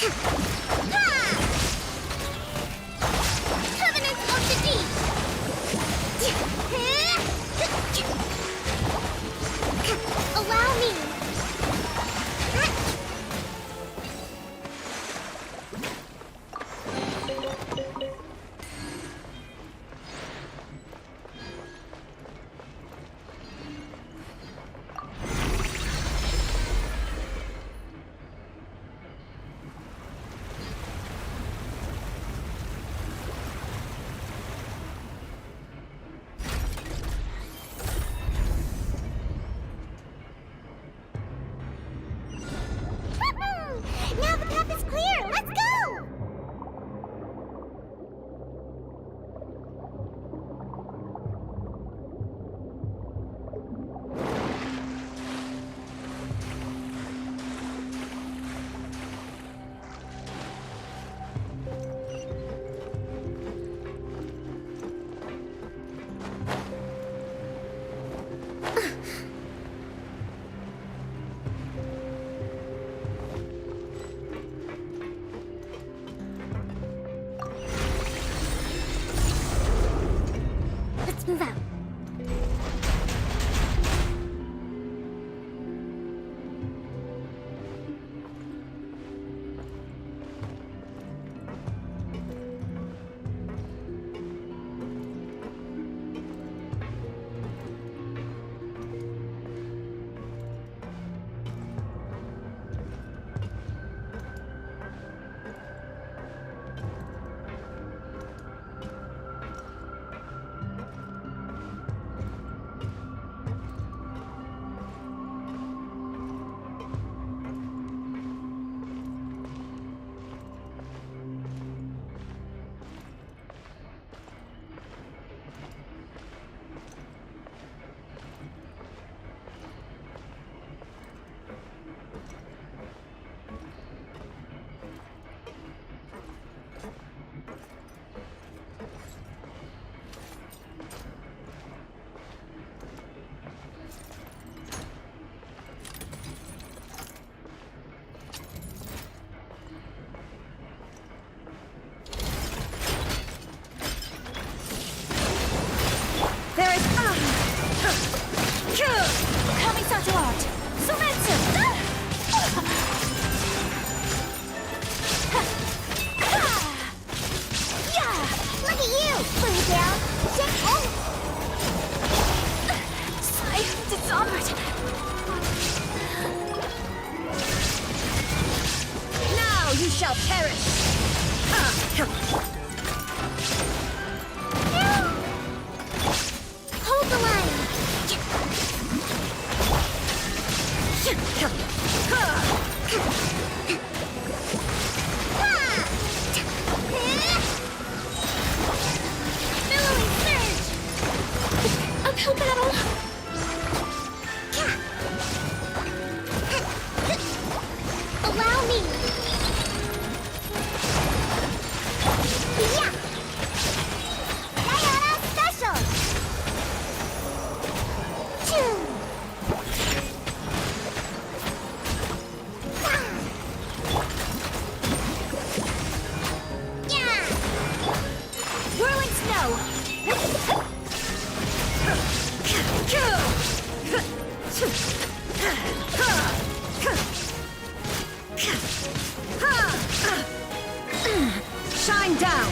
Covenant of the Deep! Allow me! Now the path is clear! Let's go! Let's move out. Coming such a lot! Sumetsu! Yeah! Look at you! Bring it down! Silent, it's onward! Now you shall perish! Hold the line! Billowing surge! Uphill battle! Allow me! Yeah! Diana Special! Whirling snow! Shine down!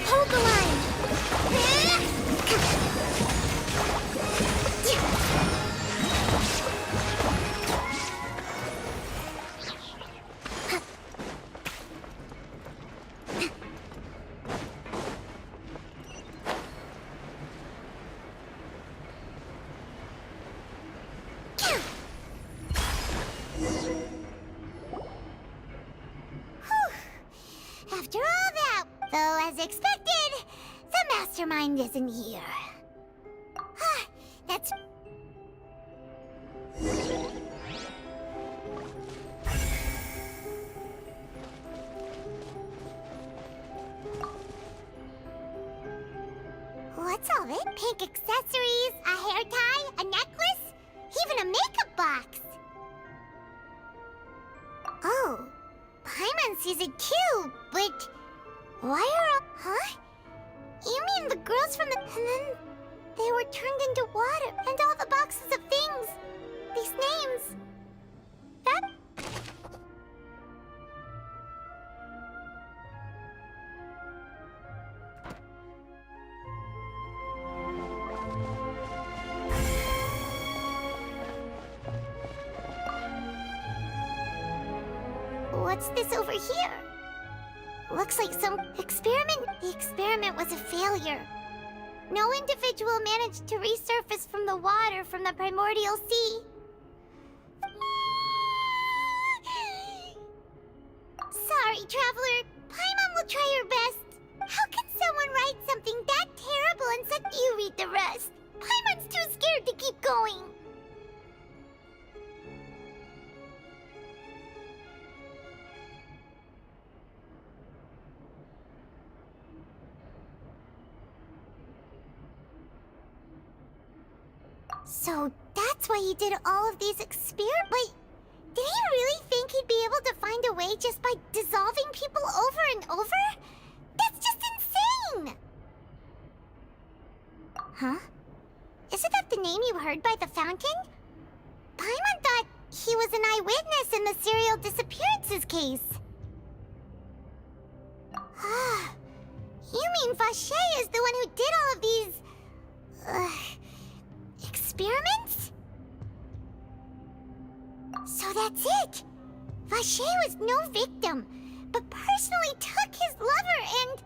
Hold the line! After all that, though as expected, the mastermind isn't here. That's... What's all it? Pink accessories, a hair tie, a necklace, even a makeup box. Paimon sees it too, but why are huh? You mean the girls from the... And then they were turned into water, and all the boxes of things. These names. That... What's this over here? Looks like some experiment. The experiment was a failure. No individual managed to resurface from the water from the primordial sea. Sorry, Traveler. Paimon will try her best. How can someone write something that terrible and let you read the rest? Paimon's too scared to keep going. So that's why he did all of these experiments? Wait, did he really think he'd be able to find a way just by dissolving people over and over? That's just insane! Huh? Isn't that the name you heard by the fountain? Paimon thought he was an eyewitness in the serial disappearances case. Ah, you mean Vache is the one who did all of these... experiments? So that's it! Vache was no victim, but personally took his lover and...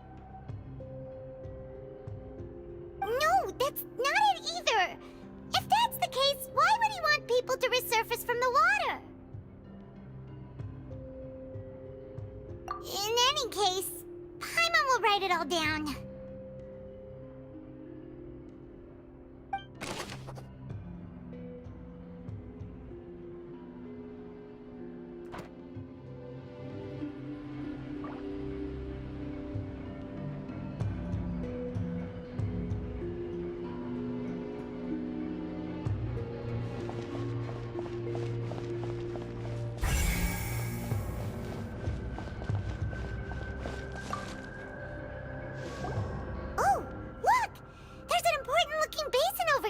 No, that's not it either! If that's the case, why would he want people to resurface from the water? In any case, Paimon will write it all down.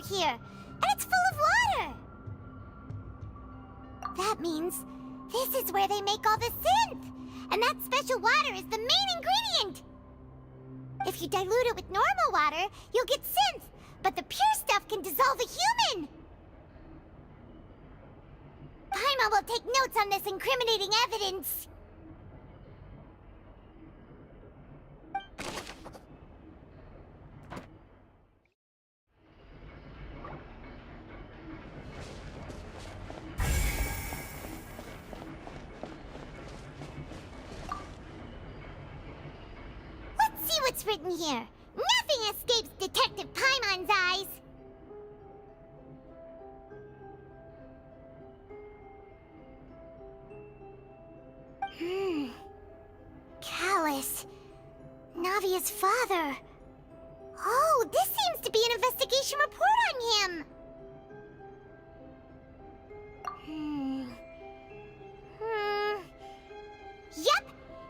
Here, and it's full of water. That means this is where they make all the synth, and that special water is the main ingredient. If you dilute it with normal water, you'll get synth, but the pure stuff can dissolve a human. Paimon will take notes on this incriminating evidence. See what's written here. Nothing escapes Detective Paimon's eyes. Callus. Navia's father. Oh, this seems to be an investigation report on him. Yep.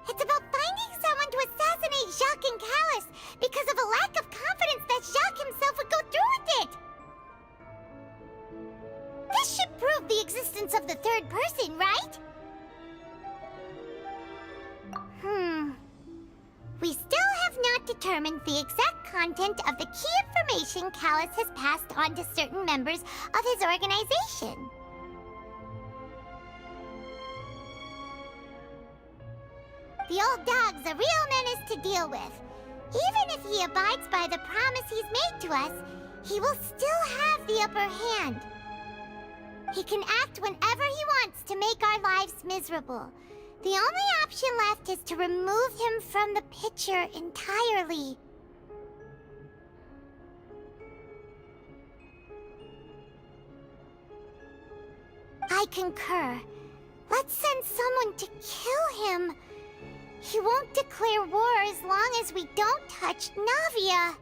It's about finding someone to assassinate Jacques and Callus because of a lack of confidence that Jacques himself would go through with it. This should prove the existence of the third person, right? We still have not determined the exact content of the key information Callus has passed on to certain members of his organization. The old dog's a real menace to deal with. Even if he abides by the promise he's made to us, he will still have the upper hand. He can act whenever he wants to make our lives miserable. The only option left is to remove him from the picture entirely. I concur. Let's send someone to kill him. He won't declare war as long as we don't touch Navia.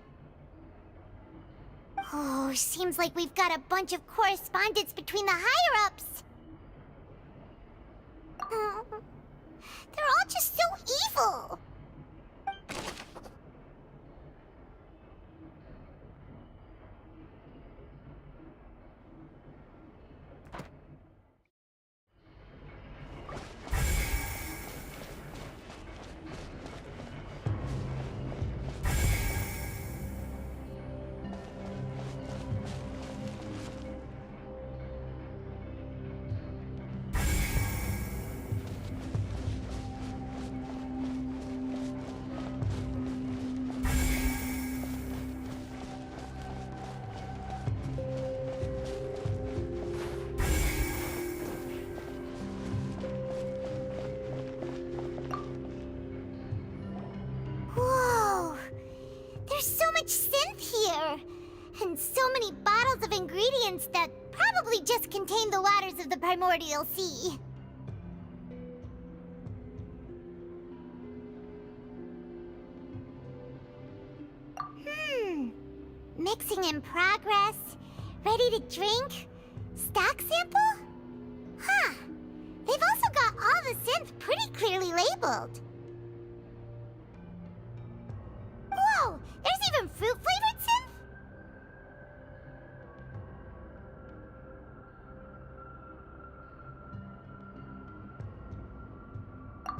Oh, seems like we've got a bunch of correspondence between the higher-ups. They're all Just so evil! Whoa! There's so much synth here! And so many bottles of ingredients that probably just contain the waters of the primordial sea. Mixing in progress. Ready to drink? Stock sample? Huh. They've also got all the synth pretty clearly labeled. Whoa! There's even fruit-flavored synth?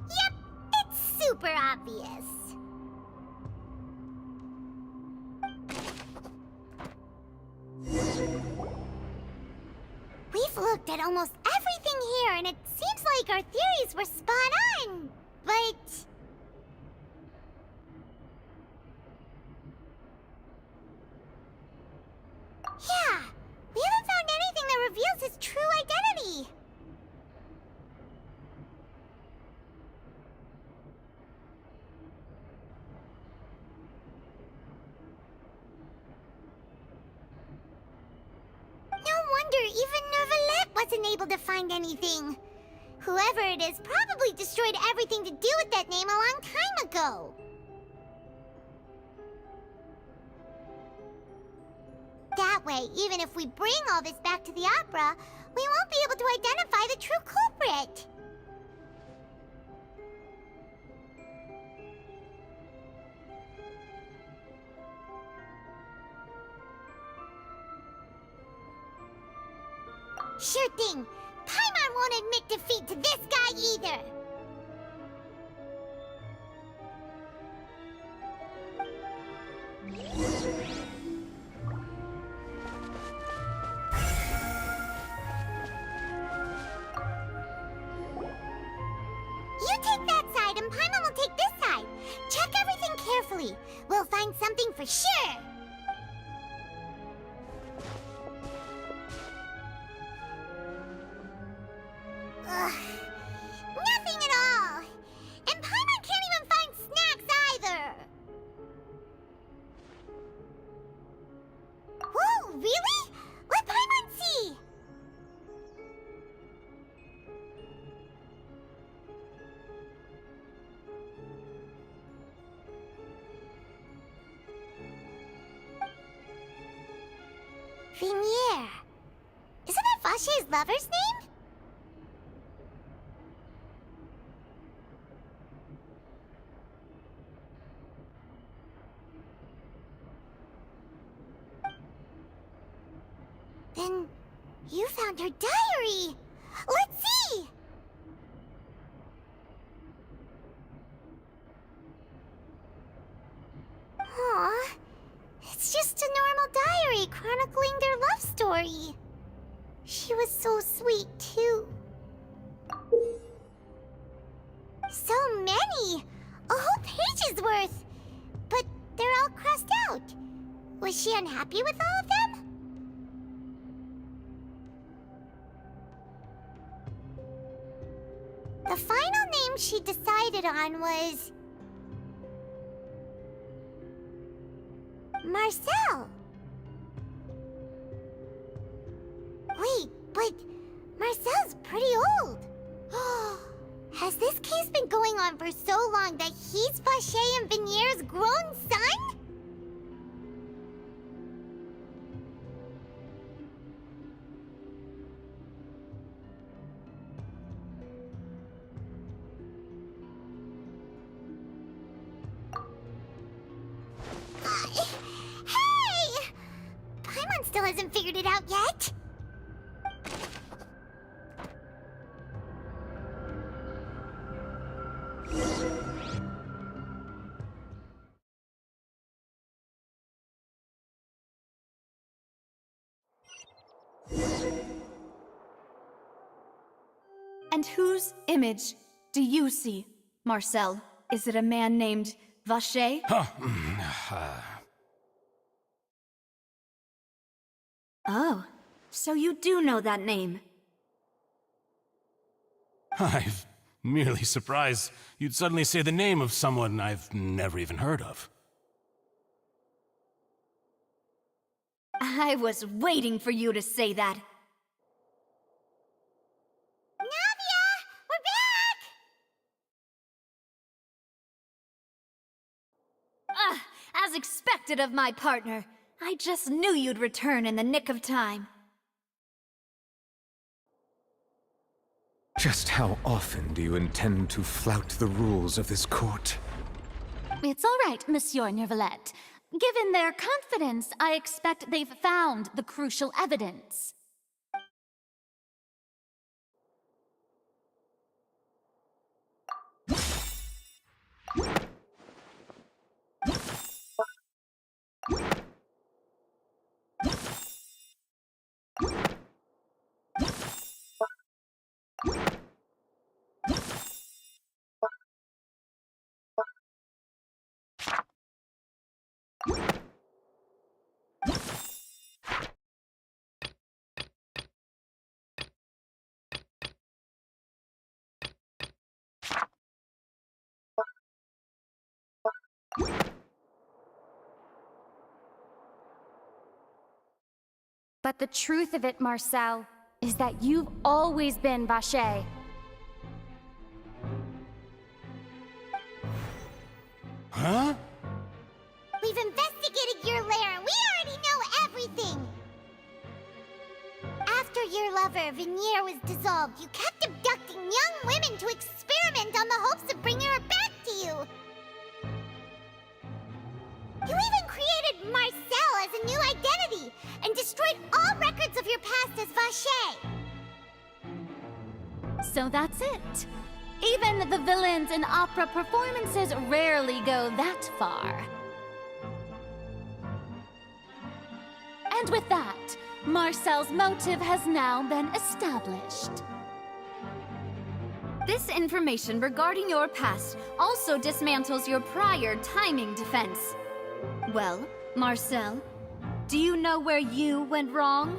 Yep, it's super obvious. We've looked at almost everything here, and it seems like our theories were spot on, but... yeah, we haven't found anything that reveals his true identity. No wonder even Neuvillette wasn't able to find anything. Whoever it is probably destroyed everything to do with that name a long time ago. That way, even if we bring all this back to the opera, we won't be able to identify the true culprit. Sure thing. Paimon won't admit defeat to this guy either. You take that side and Paimon will take this side. Check everything carefully. We'll find something for sure. Ugh. Nothing at all. And Paimon can't even find snacks either. Whoa, really? Let Paimon see. Vinier. Isn't that Vache's lover's name? Then you found her diary. Let's see. Aw, it's just a normal diary chronicling their love story. She was so sweet, too. So many! A whole page's worth! But they're all crossed out. Was she unhappy with all of them? The final name she decided on was... Marcel. Wait, but Marcel's pretty old. Has this case been going on for so long that he's Vache and Vinier's grown son? still hasn't figured it out yet? And whose image do you see, Marcel? Is it a man named Vacher? Oh, so you do know that name. I'm merely surprised you'd suddenly say the name of someone I've never even heard of. I was waiting for you to say that. Navia! We're back! As expected of my partner. I just knew you'd return in the nick of time. Just how often do you intend to flout the rules of this court? It's all right, Monsieur Nervalette. Given their confidence, I expect they've found the crucial evidence. But the truth of it, Marcel, is that you've always been Vacher. Huh? We've investigated your lair and we already know everything! After your lover, Venier, was dissolved, you kept abducting young women to experiment on the hopes of bringing her back to you! You even created Marcel as a new identity and destroyed all records of your past as Vacher! So that's it. Even the villains in opera performances rarely go that far. And with that, Marcel's motive has now been established. This information regarding your past also dismantles your prior timing defense. Well, Marcel, do you know where you went wrong?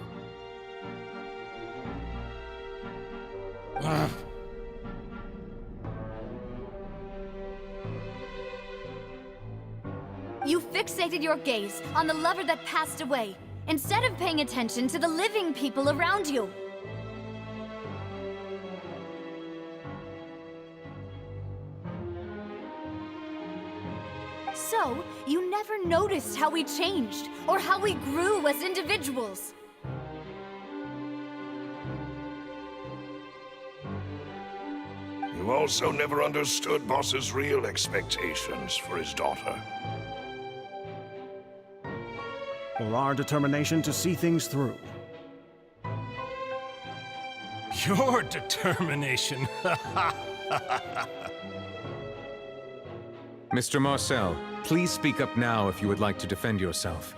You fixated your gaze on the lover that passed away, instead of paying attention to the living people around you. So, you never noticed how we changed, or how we grew as individuals. You also never understood Boss's real expectations for his daughter. Or our determination to see things through. Your determination. Mr. Marcel, please speak up now if you would like to defend yourself.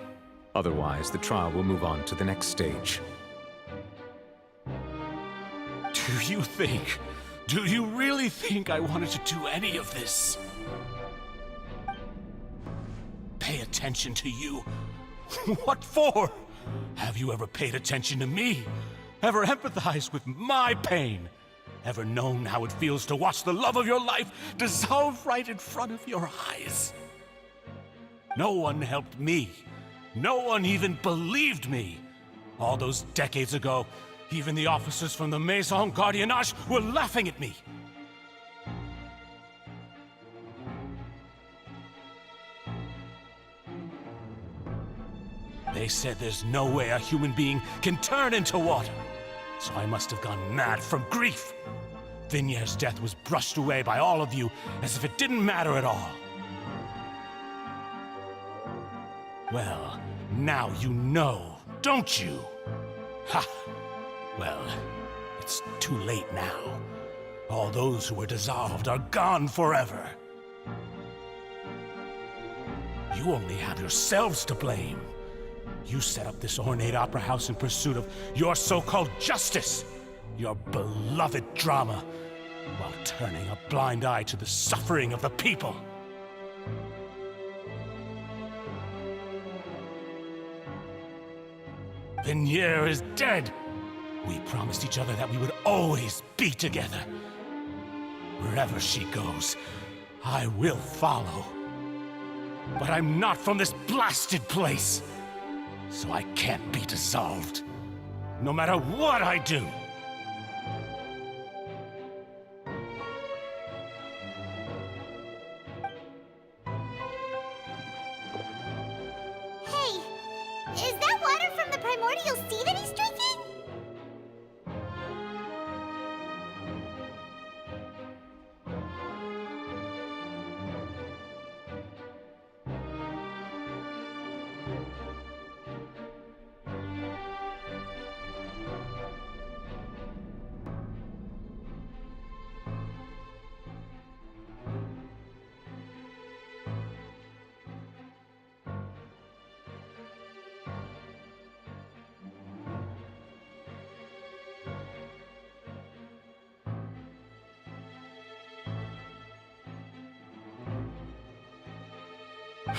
Otherwise, the trial will move on to the next stage. Do you really think I wanted to do any of this? Pay attention to you? What for? Have you ever paid attention to me? Ever empathized with my pain? Ever known how it feels to watch the love of your life dissolve right in front of your eyes? No one helped me. No one even believed me. All those decades ago, even the officers from the Maison Gardiennage were laughing at me. They said there's no way a human being can turn into water. So I must have gone mad from grief. Vinier's death was brushed away by all of you as if it didn't matter at all. Well, now you know, don't you? Ha! Well, it's too late now. All those who were dissolved are gone forever. You only have yourselves to blame. You set up this ornate opera house in pursuit of your so-called justice, your beloved drama, while turning a blind eye to the suffering of the people. Vignere is dead. We promised each other that we would always be together. Wherever she goes, I will follow. But I'm not from this blasted place, so I can't be dissolved, no matter what I do. Hey, is that water from the primordial sea that he's drinking?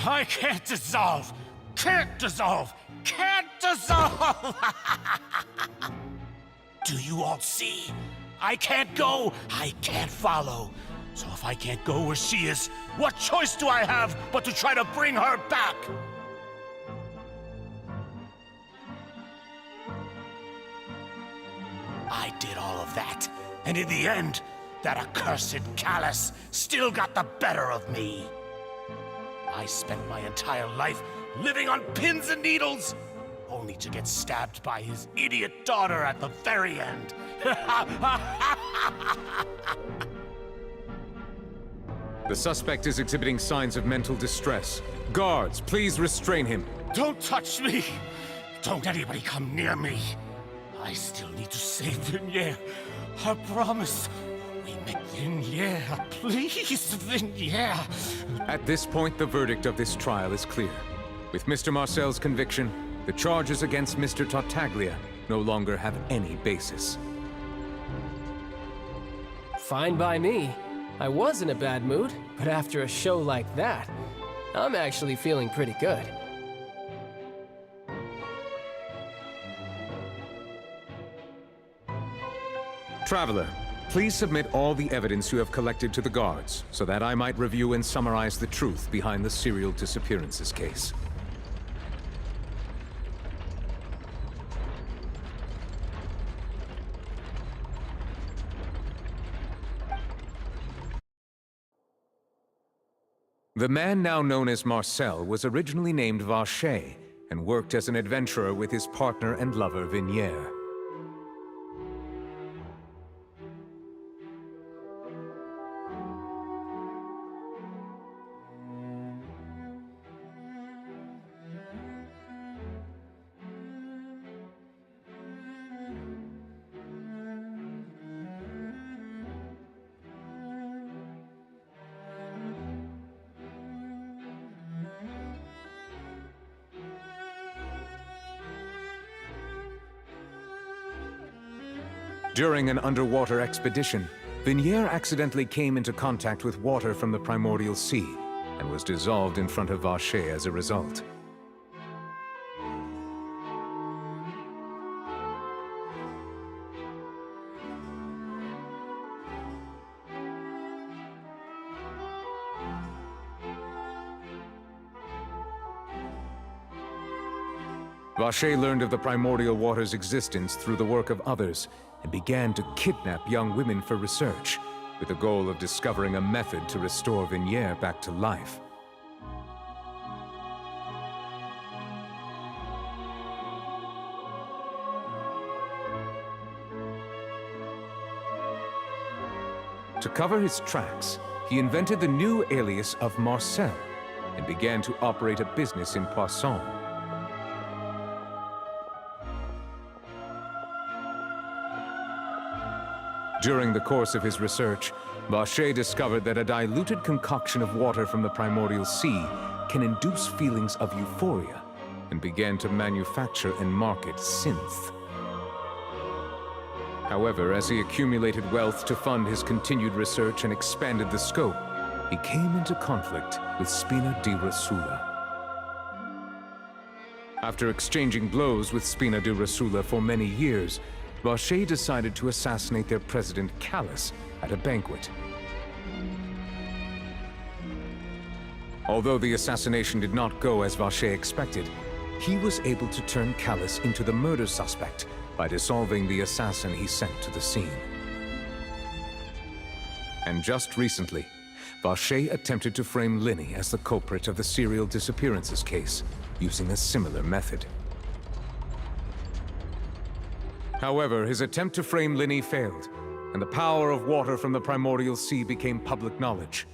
I can't dissolve! Can't dissolve! Can't dissolve! Do you all see? I can't go! I can't follow! So if I can't go where she is, what choice do I have but to try to bring her back? I did all of that, and in the end, that accursed Callus still got the better of me. I spent my entire life living on pins and needles, only to get stabbed by his idiot daughter at the very end. The suspect is exhibiting signs of mental distress. Guards, please restrain him. Don't touch me! Don't anybody come near me! I still need to save Vignere. I promise. We make Vignere, please, Vignere. At this point, the verdict of this trial is clear. With Mr. Marcel's conviction, the charges against Mr. Tartaglia no longer have any basis. Fine by me. I was in a bad mood, but after a show like that, I'm actually feeling pretty good. Traveler, please submit all the evidence you have collected to the guards, so that I might review and summarize the truth behind the serial disappearances case. The man now known as Marcel was originally named Vacher and worked as an adventurer with his partner and lover Vignere. During an underwater expedition, Vignere accidentally came into contact with water from the primordial sea and was dissolved in front of Vacher as a result. Vacher learned of the primordial water's existence through the work of others and began to kidnap young women for research, with the goal of discovering a method to restore Vignere back to life. To cover his tracks, he invented the new alias of Marcel and began to operate a business in Poisson. During the course of his research, Vacher discovered that a diluted concoction of water from the primordial sea can induce feelings of euphoria, and began to manufacture and market synth. However, as he accumulated wealth to fund his continued research and expanded the scope, he came into conflict with Spina di Rosula. After exchanging blows with Spina di Rosula for many years, Vacher decided to assassinate their president, Callus, at a banquet. Although the assassination did not go as Vacher expected, he was able to turn Callus into the murder suspect by dissolving the assassin he sent to the scene. And just recently, Vacher attempted to frame Linny as the culprit of the serial disappearances case, using a similar method. However, his attempt to frame Linny failed, and the power of water from the primordial sea became public knowledge.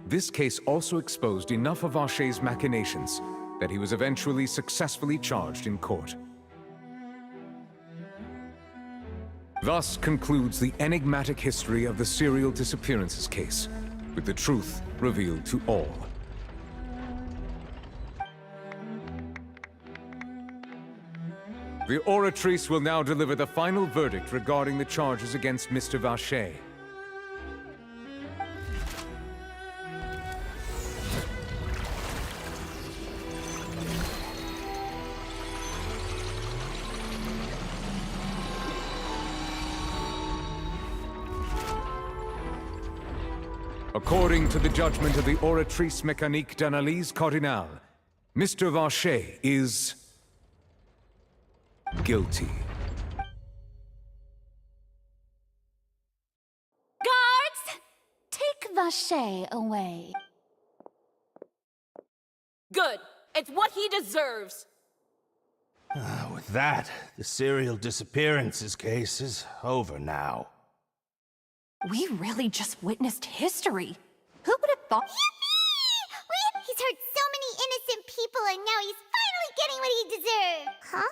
This case also exposed enough of Vacher's machinations that he was eventually successfully charged in court. Thus concludes the enigmatic history of the serial disappearances case, with the truth revealed to all. The Oratrice will now deliver the final verdict regarding the charges against Mr. Vacher. According to the judgment of the Oratrice Mécanique d'Analyse Cardinale, Mr. Vacher is guilty. Guards! Take Vacher away. Good. It's what he deserves. With that, the serial disappearances case is over now. We really just witnessed history. Who would have thought? Yippee! He's hurt so many innocent people and now he's finally getting what he deserved. Huh?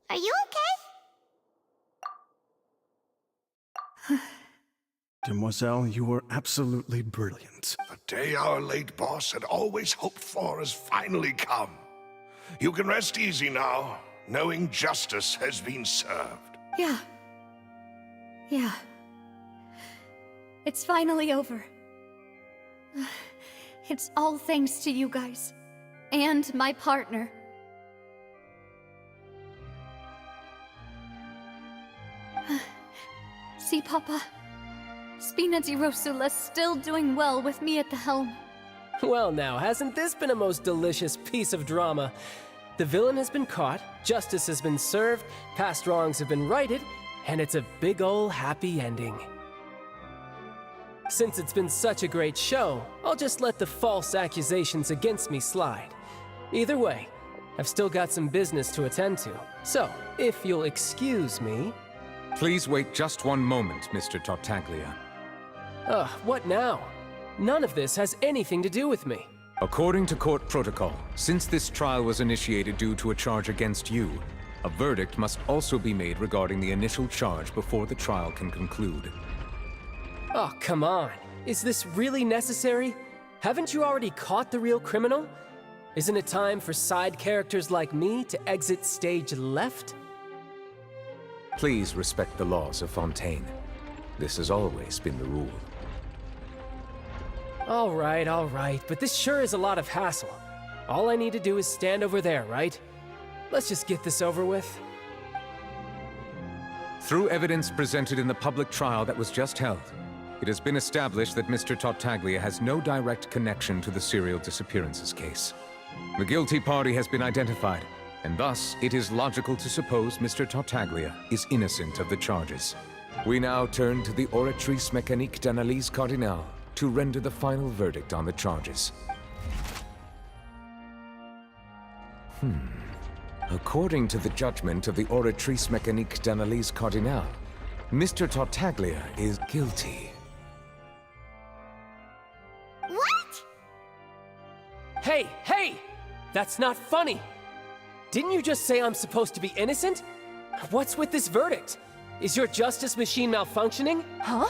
Are you okay? Demoiselle, you were absolutely brilliant. The day our late boss had always hoped for has finally come. You can rest easy now, knowing justice has been served. Yeah. It's finally over. It's all thanks to you guys. And my partner. See, Papa? Spina di Rosula's still doing well with me at the helm. Well now, hasn't this been a most delicious piece of drama? The villain has been caught, justice has been served, past wrongs have been righted, and it's a big ol' happy ending. Since it's been such a great show, I'll just let the false accusations against me slide. Either way, I've still got some business to attend to. So, if you'll excuse me... Please wait just one moment, Mr. Tartaglia. What now? None of this has anything to do with me. According to court protocol, since this trial was initiated due to a charge against you, a verdict must also be made regarding the initial charge before the trial can conclude. Oh, come on. Is this really necessary? Haven't you already caught the real criminal? Isn't it time for side characters like me to exit stage left? Please respect the laws of Fontaine. This has always been the rule. All right, but this sure is a lot of hassle. All I need to do is stand over there, right? Let's just get this over with. Through evidence presented in the public trial that was just held, it has been established that Mr. Tartaglia has no direct connection to the serial disappearances case. The guilty party has been identified, and thus it is logical to suppose Mr. Tartaglia is innocent of the charges. We now turn to the Oratrice Mécanique d'Analyse Cardinale to render the final verdict on the charges. According to the judgment of the Oratrice Mécanique d'Analyse Cardinale, Mr. Tartaglia is guilty. What? Hey! That's not funny! Didn't you just say I'm supposed to be innocent? What's with this verdict? Is your justice machine malfunctioning? Huh?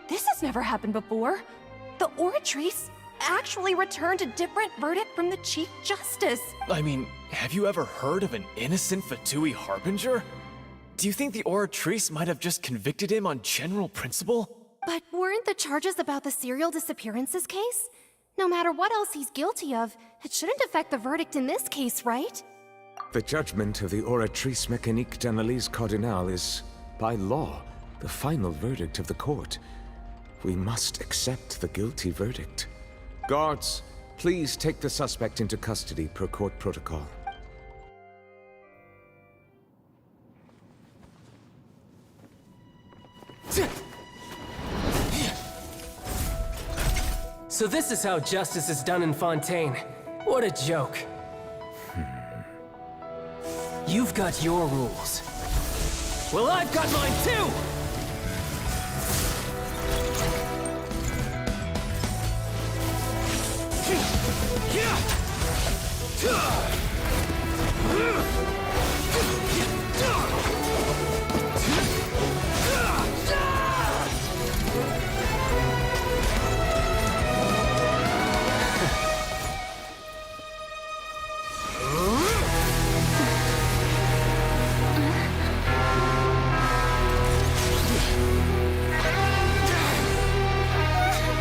This has never happened before. The Oratrice actually returned a different verdict from the Chief Justice. I mean, have you ever heard of an innocent Fatui Harbinger? Do you think the Oratrice might have just convicted him on general principle? But weren't the charges about the serial disappearances case? No matter what else he's guilty of, it shouldn't affect the verdict in this case, right? The judgment of the Oratrice Mécanique d'Analyse Cardinal is, by law, the final verdict of the court. We must accept the guilty verdict. Guards, please take the suspect into custody per court protocol. So this is how justice is done in Fontaine. What a joke. You've got your rules. Well, I've got mine too!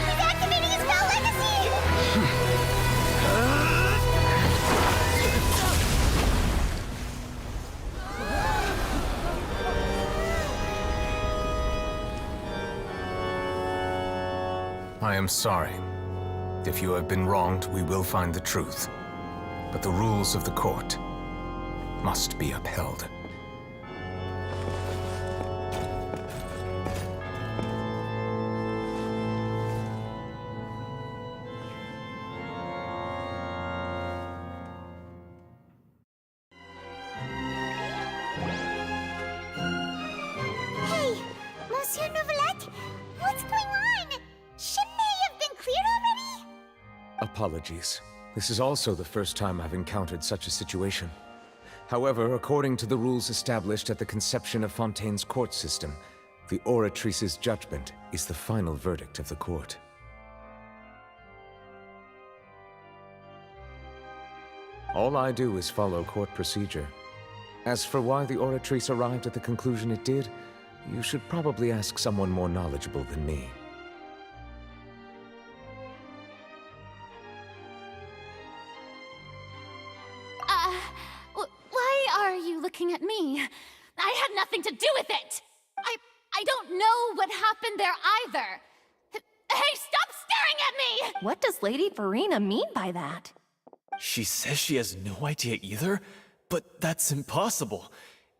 He's activating his spell legacy! I am sorry. If you have been wronged, we will find the truth. But the rules of the court must be upheld. Hey, Monsieur Novelette, what's going on? Shouldn't they have been cleared already? Apologies. This is also the first time I've encountered such a situation. However, according to the rules established at the conception of Fontaine's court system, the Oratrice's judgment is the final verdict of the court. All I do is follow court procedure. As for why the Oratrice arrived at the conclusion it did, you should probably ask someone more knowledgeable than me. Why are you looking at me? I had nothing to do with it! I don't know what happened there either! Hey, stop staring at me! What does Lady Farina mean by that? She says she has no idea either, but that's impossible.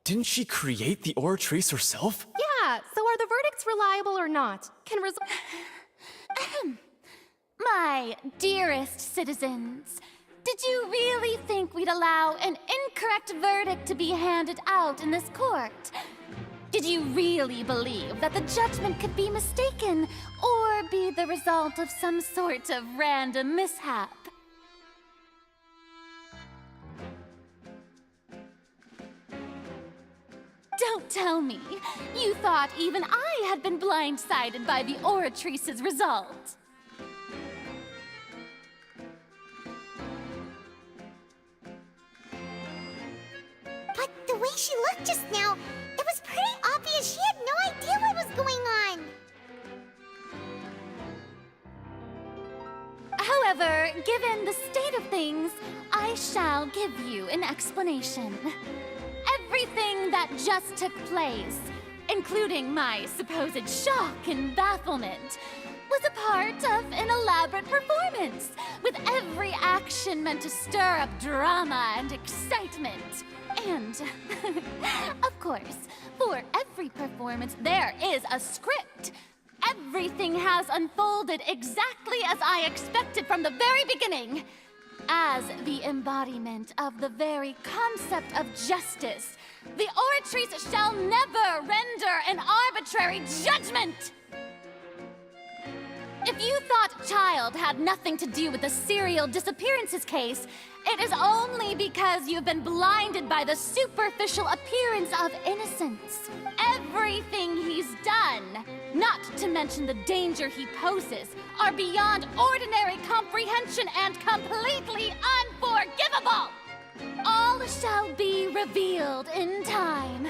Didn't she create the Oratrice herself? Yeah, so are the verdicts reliable or not? My dearest citizens, did you really think we'd allow an incorrect verdict to be handed out in this court? Did you really believe that the judgment could be mistaken or be the result of some sort of random mishap? Don't tell me you thought even I had been blindsided by the Oratrice's result. But the way she looked just now, it was pretty obvious she had no idea what was going on. However, given the state of things, I shall give you an explanation. Everything that just took place, including my supposed shock and bafflement, was a part of an elaborate performance, with every action meant to stir up drama and excitement. And, of course, for every performance, there is a script. Everything has unfolded exactly as I expected from the very beginning. As the embodiment of the very concept of justice, the Oratrice shall never render an arbitrary judgment! If you thought Child had nothing to do with the serial disappearances case, it is only because you've been blinded by the superficial appearance of innocence. Everything he's done, not to mention the danger he poses, are beyond ordinary comprehension and completely unforgivable! All shall be revealed in time.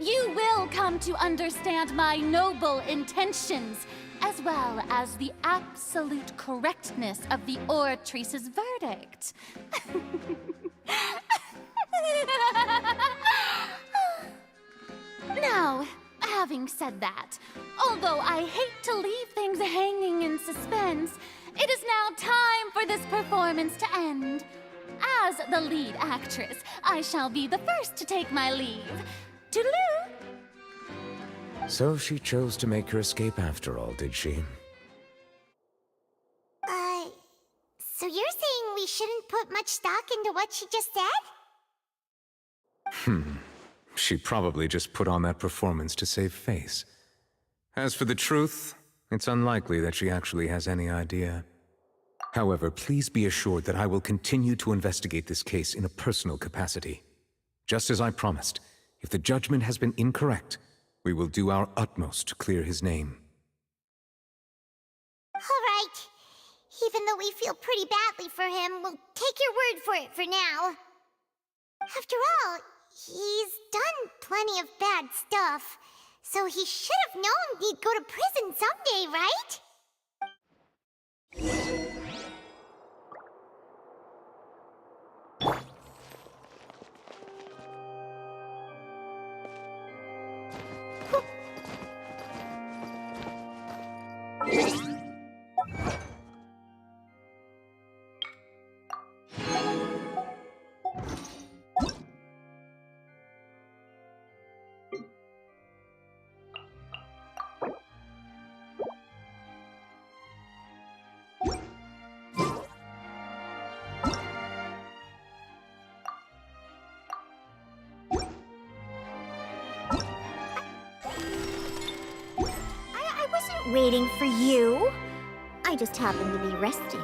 You will come to understand my noble intentions, as well as the absolute correctness of the Oratrice's verdict. Now, having said that, although I hate to leave things hanging in suspense, it is now time for this performance to end. As the lead actress, I shall be the first to take my leave. Toodaloo! So she chose to make her escape after all, did she? So you're saying we shouldn't put much stock into what she just said? She probably just put on that performance to save face. As for the truth, it's unlikely that she actually has any idea. However, please be assured that I will continue to investigate this case in a personal capacity. Just as I promised, if the judgment has been incorrect, we will do our utmost to clear his name. All right. Even though we feel pretty badly for him, we'll take your word for it for now. After all, he's done plenty of bad stuff, so he should have known he'd go to prison someday, right? I wasn't waiting for you. I just happened to be resting.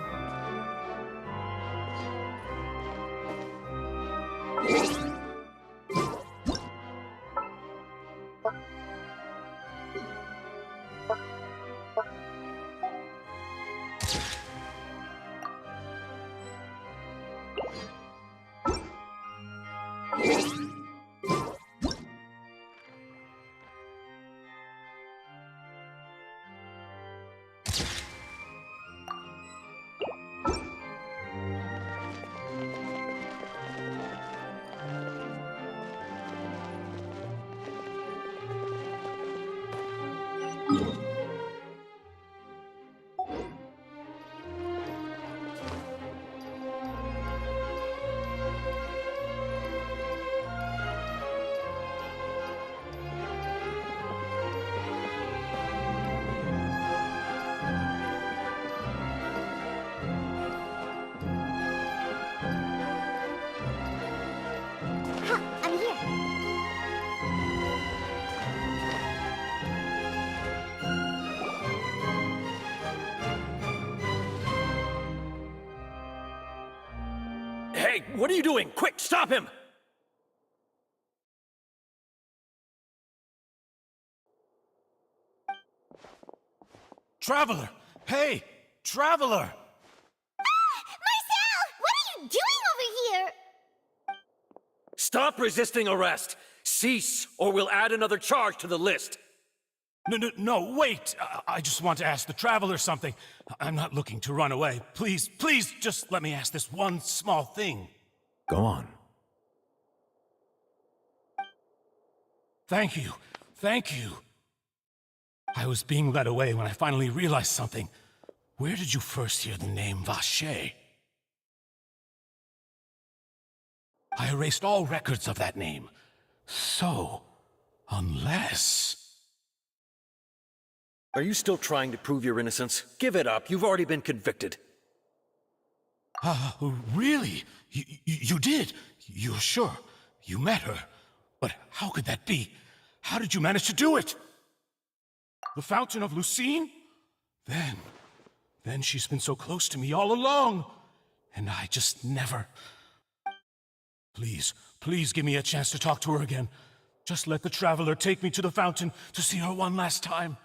I'm here. Hey, what are you doing? Quick, stop him! Traveler! Hey! Traveler! Marcel! What are you doing over here? Stop resisting arrest! Cease, or we'll add another charge to the list! No, wait! I just want to ask the Traveler something. I'm not looking to run away. Please, just let me ask this one small thing. Go on. Thank you. I was being led away when I finally realized something. Where did you first hear the name Vacher? I erased all records of that name. So, unless... Are you still trying to prove your innocence? Give it up, you've already been convicted. Really? You did? You're sure? You met her? But how could that be? How did you manage to do it? The Fountain of Lucine? Then, Then she's been so close to me all along, and I just never... Please, please give me a chance to talk to her again. Just let the Traveler take me to the fountain to see her one last time.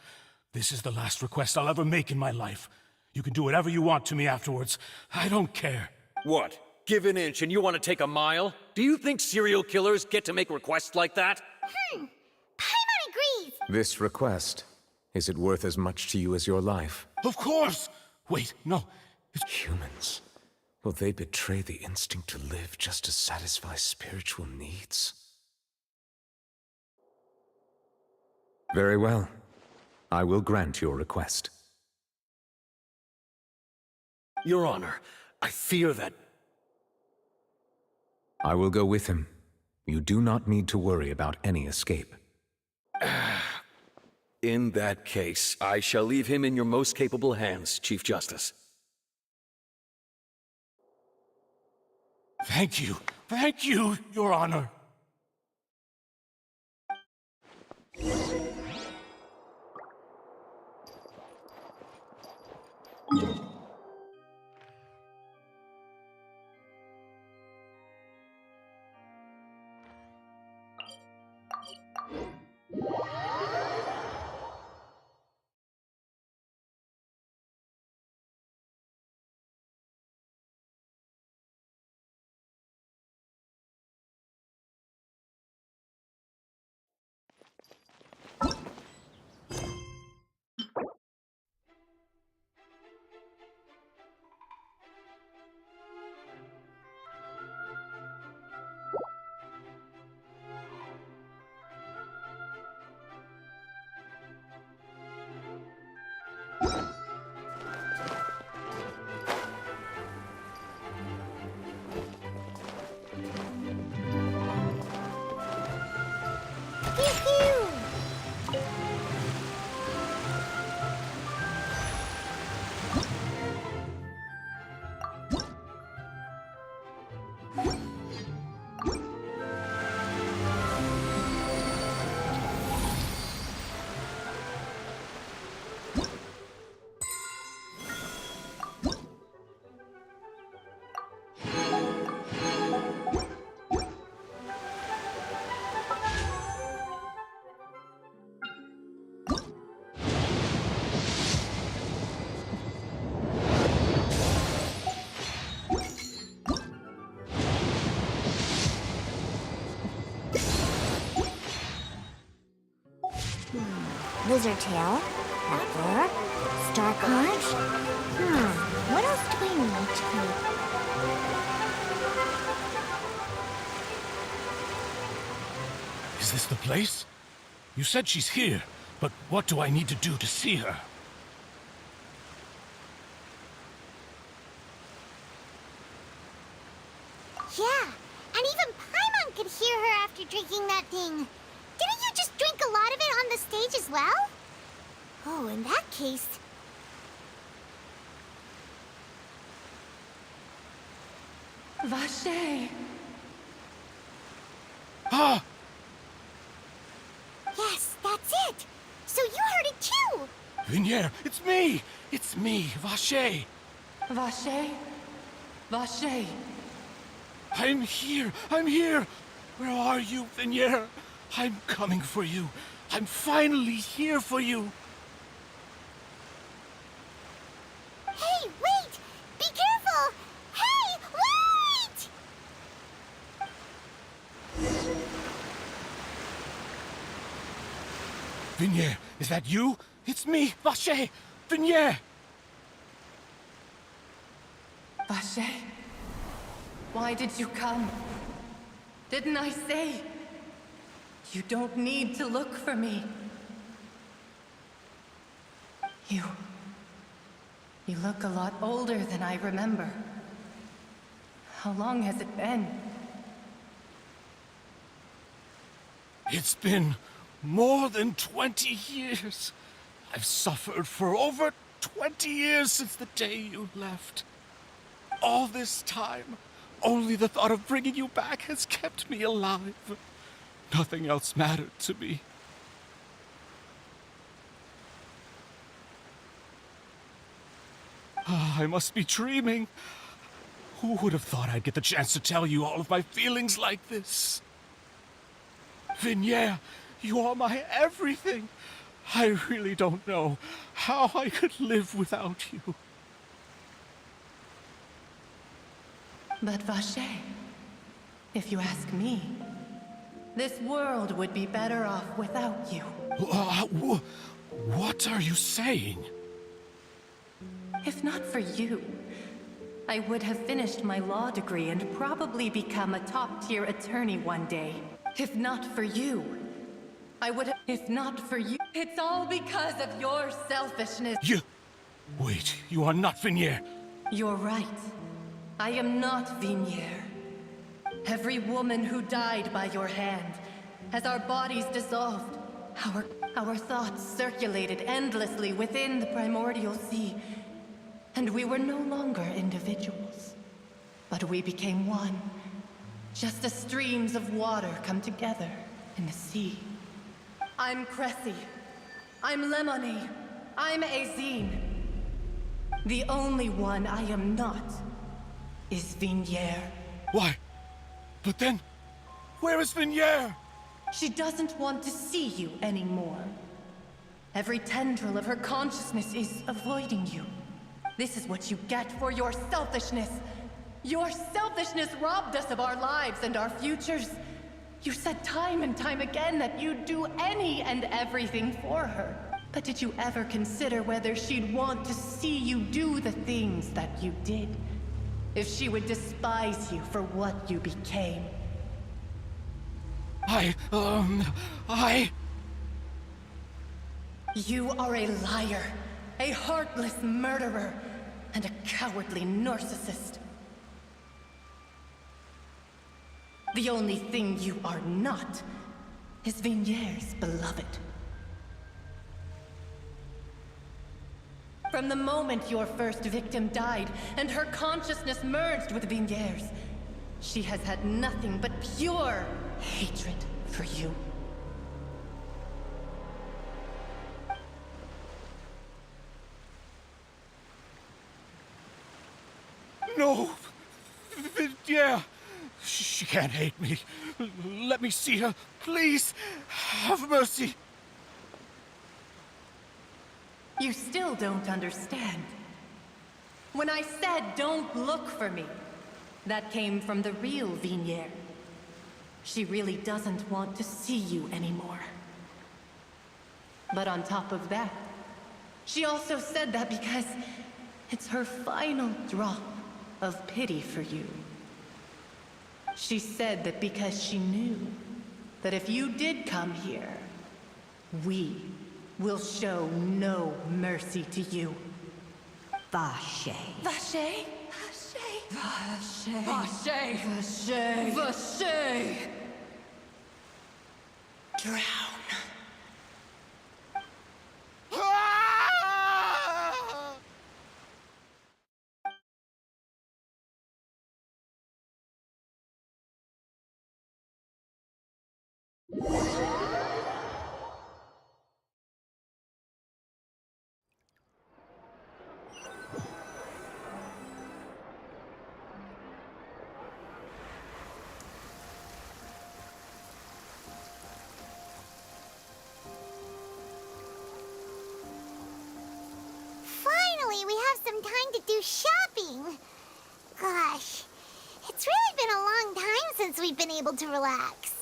This is the last request I'll ever make in my life. You can do whatever you want to me afterwards. I don't care. What? Give an inch and you want to take a mile? Do you think serial killers get to make requests like that? Paimon agrees! This request, is it worth as much to you as your life? Of course! Wait, no. Humans. Will they betray the instinct to live just to satisfy spiritual needs? Very well. I will grant your request. Your Honor, I fear that... I will go with him. You do not need to worry about any escape. In that case, I shall leave him in your most capable hands, Chief Justice. Thank you, Your Honor. Lizard tail, pepper, star conch. What else do we need to... Is this the place? You said she's here, but what do I need to do to see her? Yeah, and even Paimon could hear her after drinking that thing. Didn't you just drink a lot of it on the stage as well? Oh, in that case... Vache! Ah! Yes, that's it! So you heard it too! Vignier, it's me! It's me, Vache! Vache? Vache! I'm here! I'm here! Where are you, Vignier? I'm coming for you. I'm finally here for you. Hey, wait! Be careful! Hey, wait! Vignier, is that you? It's me, Vache! Vignier! Vache? Why did you come? Didn't I say? You don't need to look for me. You look a lot older than I remember. How long has it been? It's been more than 20 years. I've suffered for over 20 years since the day you left. All this time, only the thought of bringing you back has kept me alive. Nothing else mattered to me. I must be dreaming. Who would have thought I'd get the chance to tell you all of my feelings like this? Vignere, you are my everything. I really don't know how I could live without you. But Vache, if you ask me, this world would be better off without you. What are you saying? If not for you, I would have finished my law degree and probably become a top-tier attorney one day. If not for you, I would have... If not for you... It's all because of your selfishness. Wait, you are not Vignere. You're right. I am not Vignere. Every woman who died by your hand, as our bodies dissolved, our thoughts circulated endlessly within the primordial sea, and we were no longer individuals. But we became one, just as streams of water come together in the sea. I'm Cressy. I'm Lemony. I'm Azine. The only one I am not is Vignere. Why? But then, where is Vignere? She doesn't want to see you anymore. Every tendril of her consciousness is avoiding you. This is what you get for your selfishness. Your selfishness robbed us of our lives and our futures. You said time and time again that you'd do any and everything for her. But did you ever consider whether she'd want to see you do the things that you did? If she would despise you for what you became? You are a liar, a heartless murderer, and a cowardly narcissist. The only thing you are not is Vignere's beloved. From the moment your first victim died and her consciousness merged with Vignere's, she has had nothing but pure hatred for you. No! Vignere! She can't hate me. Let me see her, please. Have mercy. You still don't understand. When I said don't look for me, that came from the real Vignere. She really doesn't want to see you anymore. But on top of that, she also said that because it's her final drop of pity for you. She said that because she knew that if you did come here, we will show no mercy to you. Vache. Vache? Vache. Vache. Vache. Vache. Drown. Finally, we have some time to do shopping. Gosh, it's really been a long time since we've been able to relax.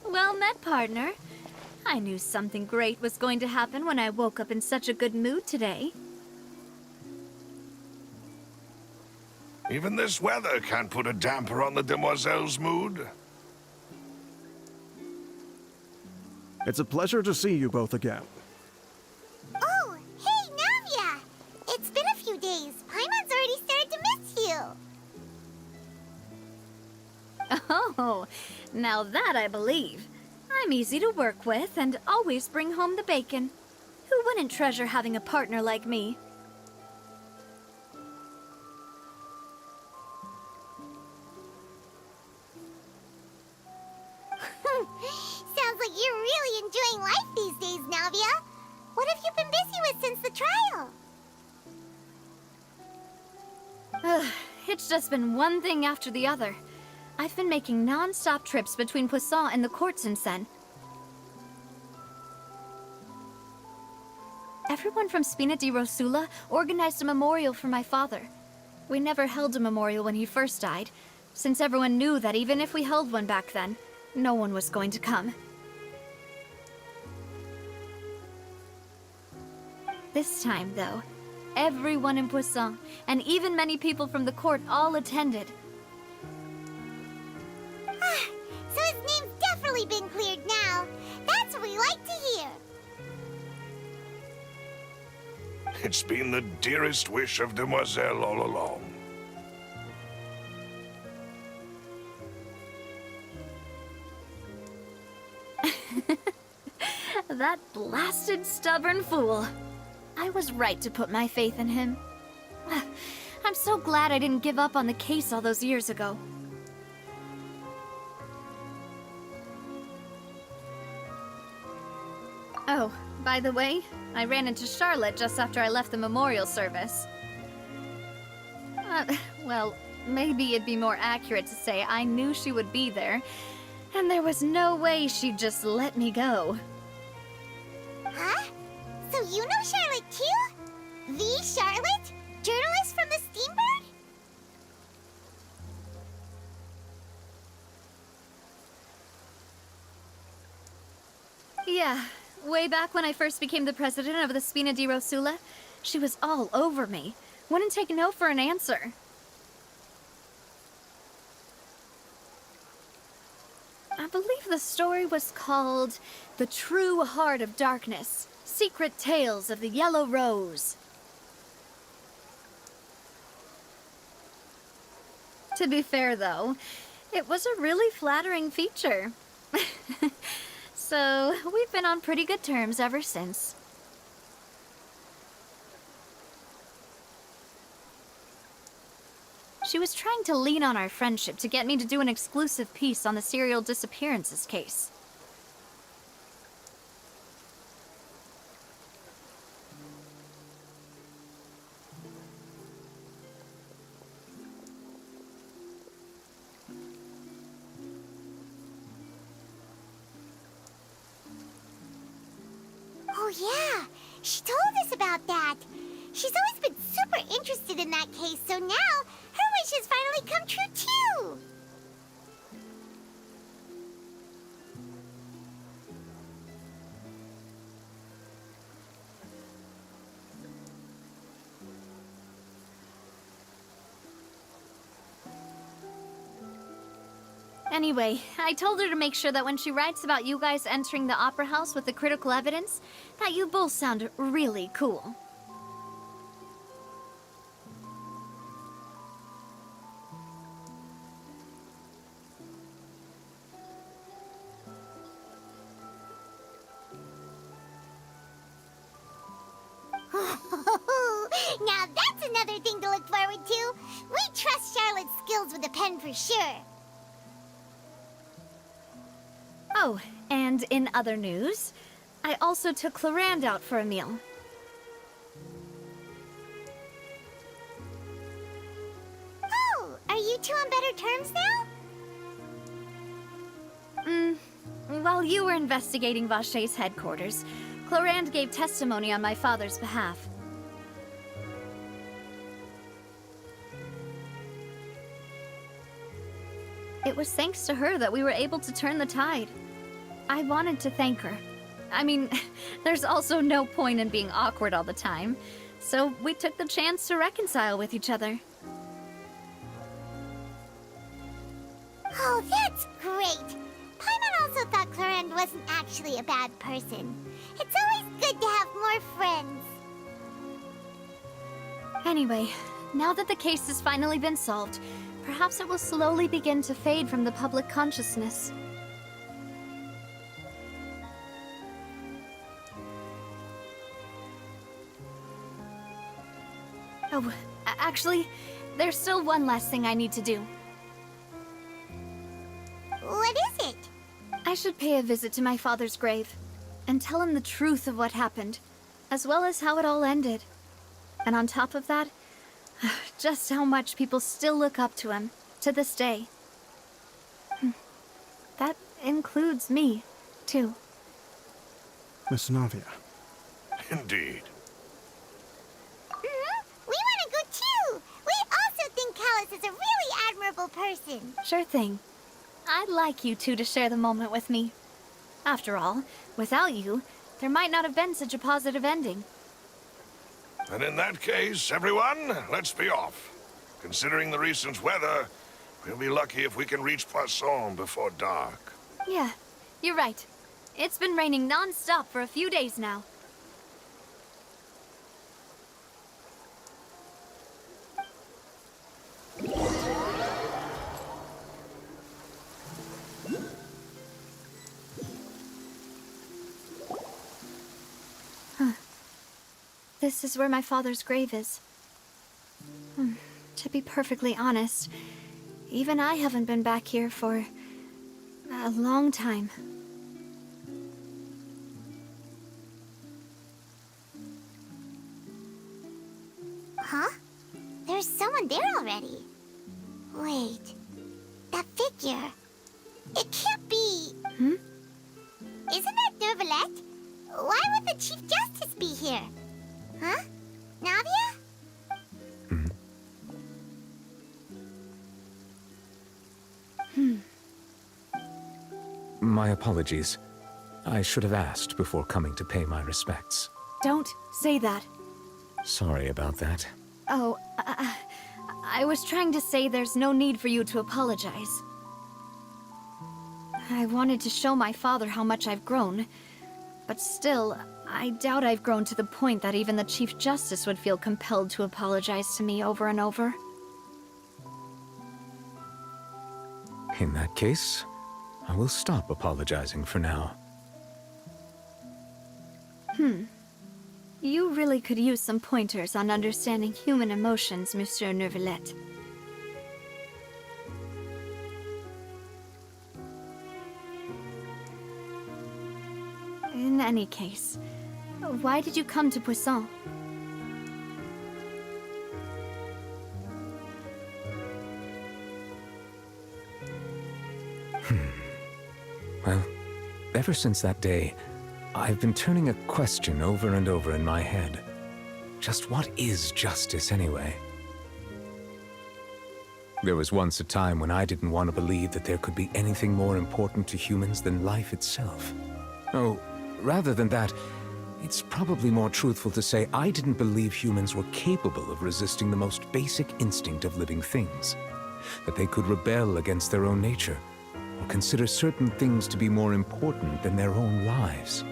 Well met, partner. I knew something great was going to happen when I woke up in such a good mood today. Even this weather can't put a damper on the demoiselle's mood. It's a pleasure to see you both again. Oh, hey, Navia! It's been a few days. Paimon's already started to miss you. Oh, now that I believe. I'm easy to work with and always bring home the bacon. Who wouldn't treasure having a partner like me? Sounds like you're really enjoying life these days, Navia. What have you been busy with since the trial? It's just been one thing after the other. I've been making non-stop trips between Poisson and the court since then. Everyone from Spina di Rosula organized a memorial for my father. We never held a memorial when he first died, since everyone knew that even if we held one back then, no one was going to come. This time, though, everyone in Poisson, and even many people from the court, all attended. So his name's definitely been cleared now. That's what we like to hear. It's been the dearest wish of Demoiselle all along. That blasted stubborn fool. I was right to put my faith in him. I'm so glad I didn't give up on the case all those years ago. Oh, by the way, I ran into Charlotte just after I left the memorial service. Well, maybe it'd be more accurate to say I knew she would be there, and there was no way she'd just let me go. Huh? So you know Charlotte too? The Charlotte? Journalist from the Steambird? Yeah, way back when I first became the president of the Spina di Rosula, she was all over me. Wouldn't take no for an answer. I believe the story was called The True Heart of Darkness, Secret Tales of the Yellow Rose. To be fair, though, it was a really flattering feature. So, we've been on pretty good terms ever since. She was trying to lean on our friendship to get me to do an exclusive piece on the serial disappearances case. Oh yeah, she told us about that. She's always been super interested in that case, so now her wish has finally come true too. Anyway, I told her to make sure that when she writes about you guys entering the opera house with the critical evidence, that you both sound really cool. Now that's another thing to look forward to. We trust Charlotte's skills with a pen for sure. Oh, and in other news, I also took Clarand out for a meal. Oh, are you two on better terms now? While you were investigating Vaché's headquarters, Clarand gave testimony on my father's behalf. It was thanks to her that we were able to turn the tide. I wanted to thank her. I mean, there's also no point in being awkward all the time, so we took the chance to reconcile with each other. Oh, that's great. Paimon also thought Clarand wasn't actually a bad person. It's always good to have more friends. Anyway, now that the case has finally been solved, perhaps it will slowly begin to fade from the public consciousness. Oh, actually, there's still one last thing I need to do. What is it? I should pay a visit to my father's grave and tell him the truth of what happened. as well as how it all ended. And on top of that, just how much people still look up to him, to this day. That includes me, too. Miss Navia. Indeed. We want to go too! We also think Callus is a really admirable person. Sure thing. I'd like you two to share the moment with me. After all, without you, there might not have been such a positive ending. And in that case, everyone, let's be off. Considering the recent weather, we'll be lucky if we can reach Poisson before dark. Yeah, you're right. It's been raining non-stop for a few days now. This is where my father's grave is. To be perfectly honest, even I haven't been back here for a long time. Huh? There's someone there already. Wait. That figure. It can't be... Isn't that Neuvillette? Why would the Chief Justice be here? Huh? Navia? My apologies. I should have asked before coming to pay my respects. Don't say that. Sorry about that. Oh, I was trying to say there's no need for you to apologize. I wanted to show my father how much I've grown, but still, I doubt I've grown to the point that even the Chief Justice would feel compelled to apologize to me over and over. In that case, I will stop apologizing for now. You really could use some pointers on understanding human emotions, Monsieur Neuvillette. In any case, why did you come to Poisson? Well, ever since that day, I've been turning a question over and over in my head. Just what is justice anyway? There was once a time when I didn't want to believe that there could be anything more important to humans than life itself. Oh, rather than that, it's probably more truthful to say I didn't believe humans were capable of resisting the most basic instinct of living things. That they could rebel against their own nature, or consider certain things to be more important than their own lives.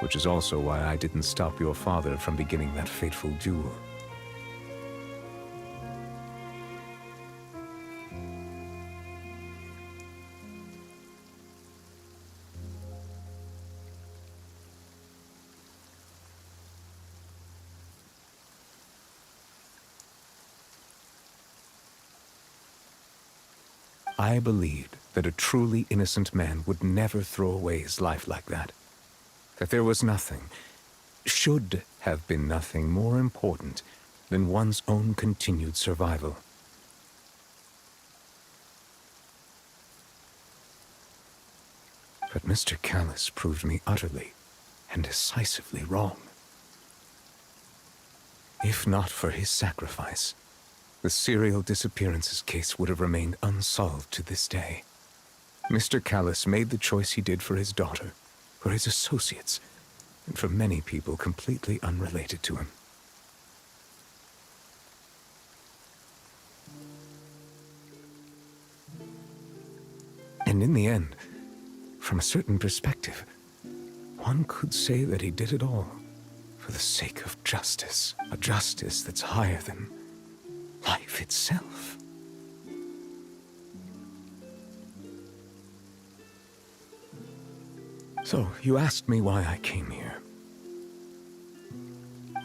Which is also why I didn't stop your father from beginning that fateful duel. I believed that a truly innocent man would never throw away his life like that. That there was nothing, should have been nothing more important than one's own continued survival. But Mr. Callus proved me utterly and decisively wrong. If not for his sacrifice, the serial disappearances case would have remained unsolved to this day. Mr. Callus made the choice he did for his daughter, for his associates, and for many people completely unrelated to him. And in the end, from a certain perspective, one could say that he did it all for the sake of justice, a justice that's higher than life itself. So, you asked me why I came here.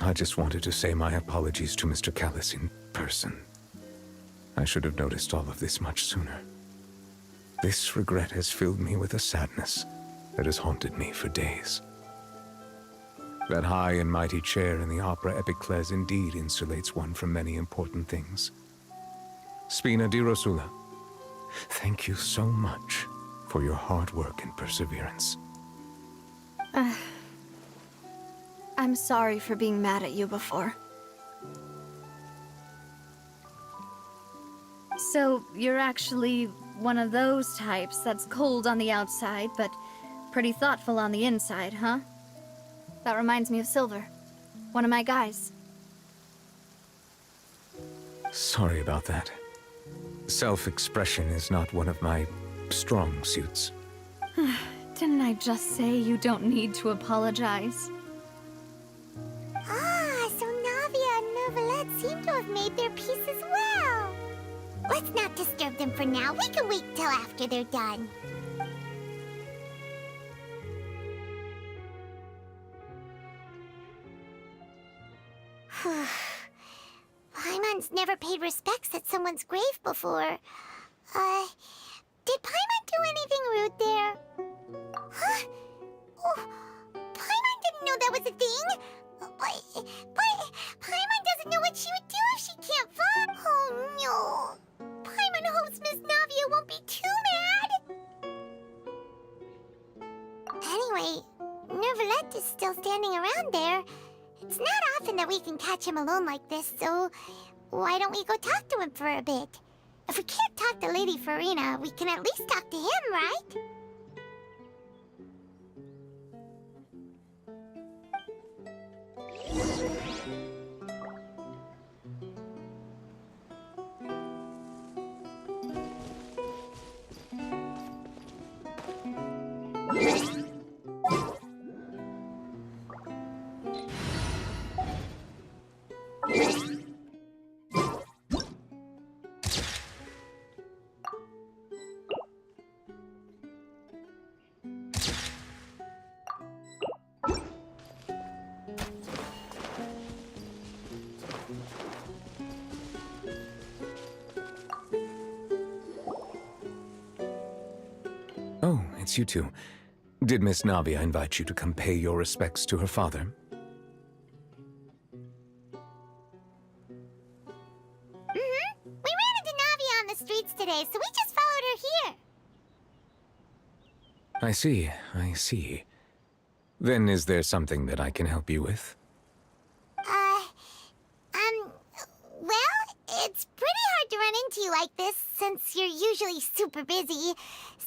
I just wanted to say my apologies to Mr. Callus in person. I should have noticed all of this much sooner. This regret has filled me with a sadness that has haunted me for days. That high and mighty chair in the Opera Epiclese indeed insulates one from many important things. Spina di Rosula, thank you so much for your hard work and perseverance. I'm sorry for being mad at you before. So, you're actually one of those types that's cold on the outside, but pretty thoughtful on the inside, huh? That reminds me of Silver, one of my guys. Sorry about that. Self-expression is not one of my strong suits. Didn't I just say you don't need to apologize? Ah, so Navia and Neuvillette seem to have made their peace as well. Let's not disturb them for now. We can wait till after they're done. Paimon's never paid respects at someone's grave before. Did Paimon do anything rude there? Huh? Oh, Paimon didn't know that was a thing. But Paimon doesn't know what she would do if she can't fly. Oh no. Paimon hopes Miss Navia won't be too mad. Anyway, Neuvillette is still standing around there. It's not often that we can catch him alone like this, so why don't we go talk to him for a bit? If we can't talk to Lady Farina, we can at least talk to him, right? Oh, it's you two. Did Miss Navia invite you to come pay your respects to her father? Mm-hmm. We ran into Navia on the streets today, so we just followed her here. I see. Then is there something that I can help you with? Well, it's pretty hard to run into you like this since you're usually super busy.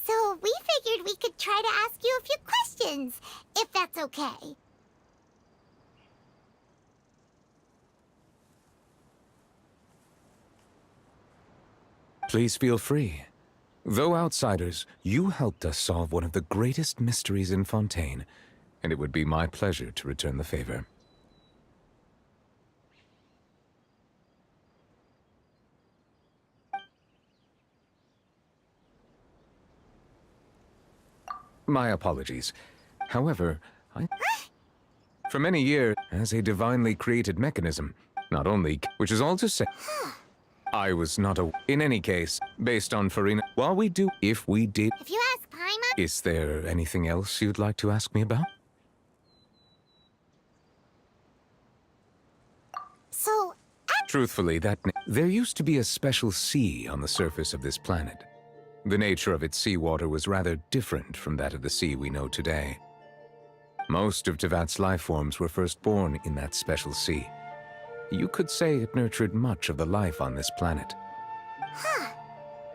So we figured we could try to ask you a few questions, if that's okay. Please feel free. Though outsiders, you helped us solve one of the greatest mysteries in Fontaine, and it would be my pleasure to return the favor. My apologies. However, for many years, as a divinely created mechanism, not only, which is all to say, I was not in any case, based on Farina, while we do, if we did, If you ask Paimon... is there anything else you'd like to ask me about? So... Truthfully, there used to be a special sea on the surface of this planet. The nature of its seawater was rather different from that of the sea we know today. Most of Tevat's life forms were first born in that special sea. You could say it nurtured much of the life on this planet. Huh.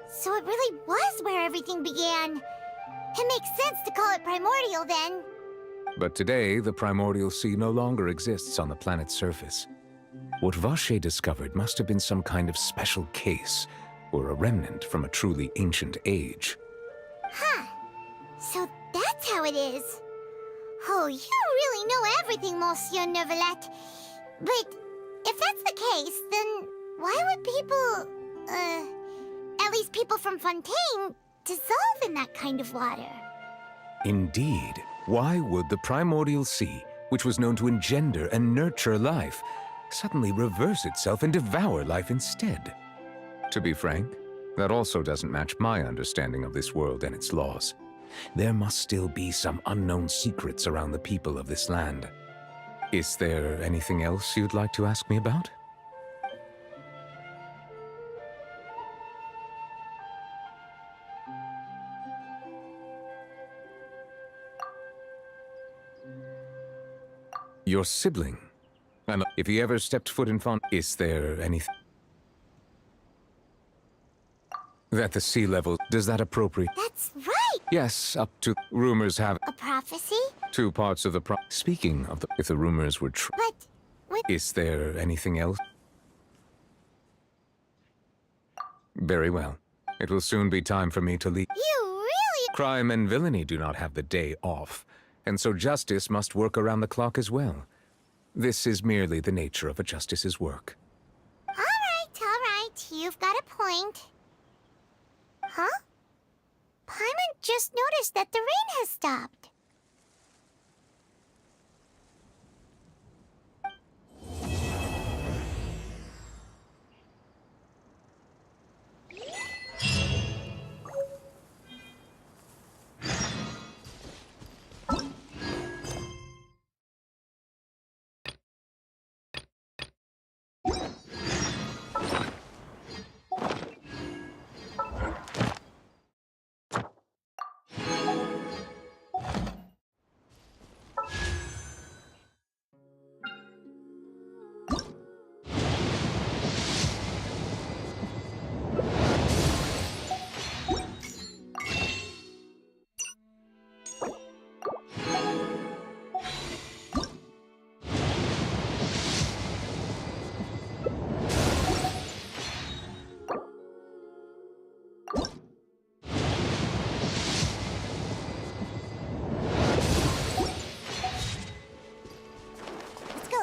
So it really was where everything began. It makes sense to call it primordial then. But today, the primordial sea no longer exists on the planet's surface. What Vache discovered must have been some kind of special case, or a remnant from a truly ancient age. Huh. So that's how it is. Oh, you really know everything, Monsieur Neuvillette. But if that's the case, then why would people, at least people from Fontaine, dissolve in that kind of water? Indeed. Why would the primordial sea, which was known to engender and nurture life, suddenly reverse itself and devour life instead? To be frank, That also doesn't match my understanding of this world and its laws. There must still be some unknown secrets around the people of this land. Is there anything else you'd like to ask me about? Your sibling? And if he ever stepped foot in Font, is there anything that the sea level, does that appropriate? That's right! Yes, up to rumors have A prophecy? 2 parts of the Speaking of the, if the rumors were true. But Is there anything else? Very well. It will soon be time for me to leave. You really... Crime and villainy do not have the day off, and so justice must work around the clock as well. This is merely the nature of a justice's work. All right. You've got a point. Huh? Paimon just noticed that the rain has stopped.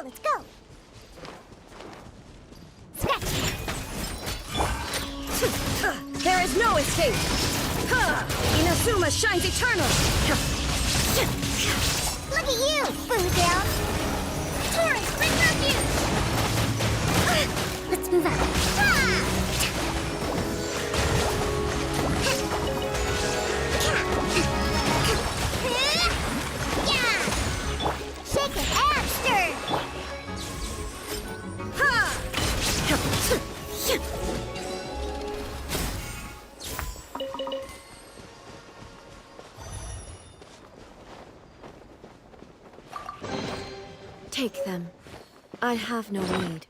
Let's go. There is no escape! Inazuma shines eternal! Look at you, Boozle! Taurus, bring refuge! Let's move out. Shake it, Amster! Take them. I have no need.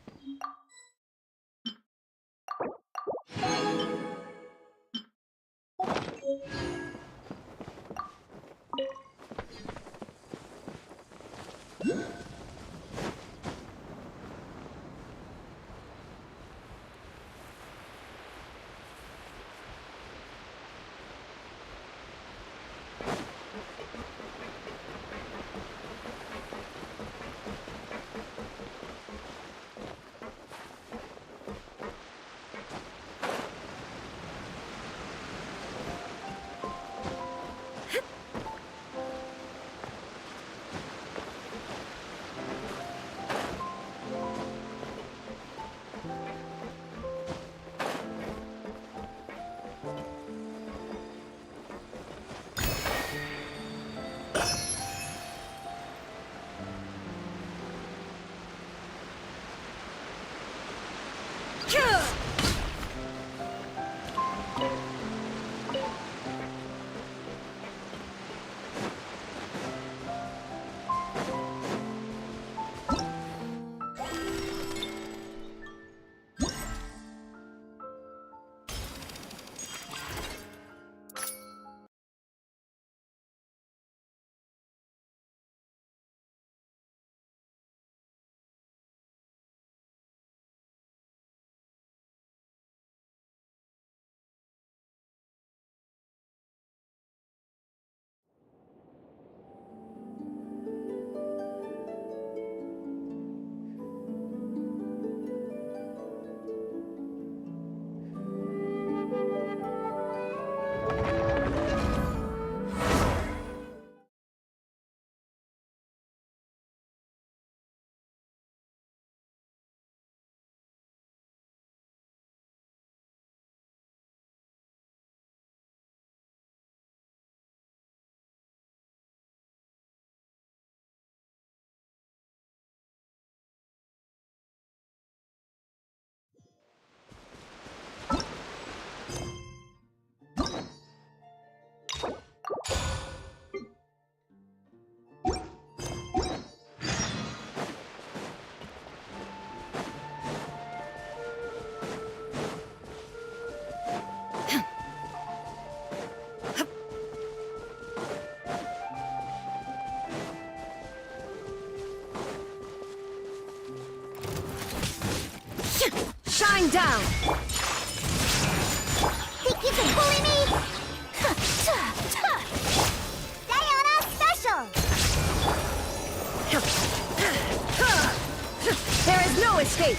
down! Think you can bully me? Diana Special! There is no escape!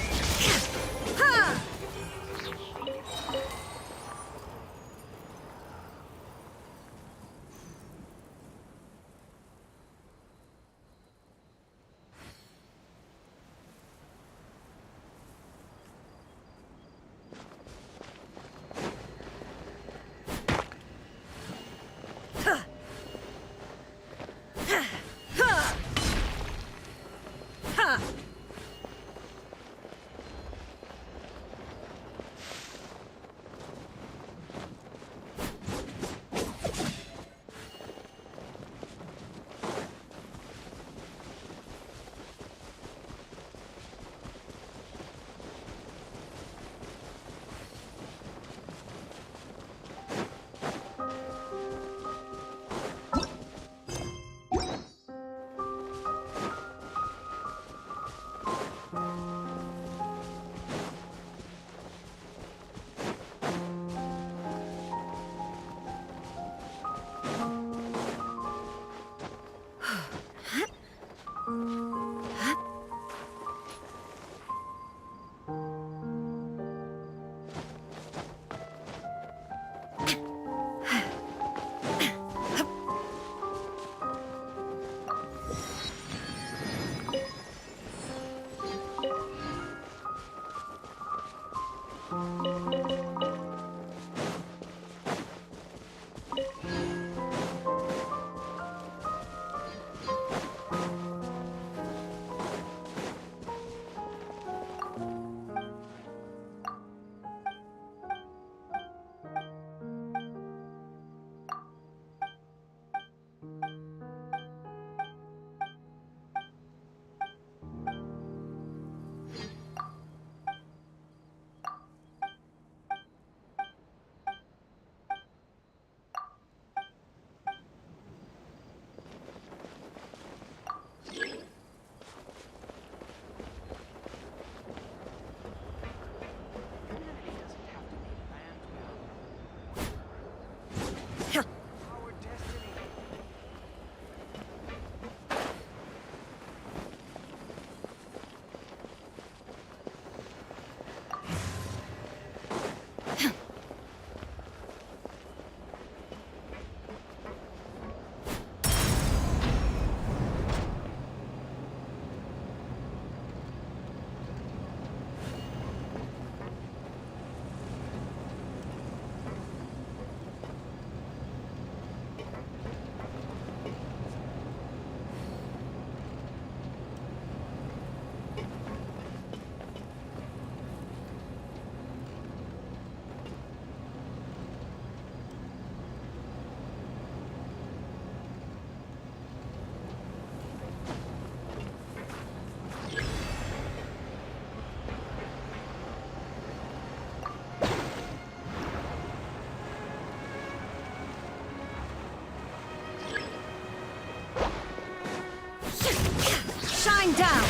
Shine down!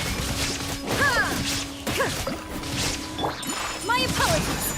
My apologies!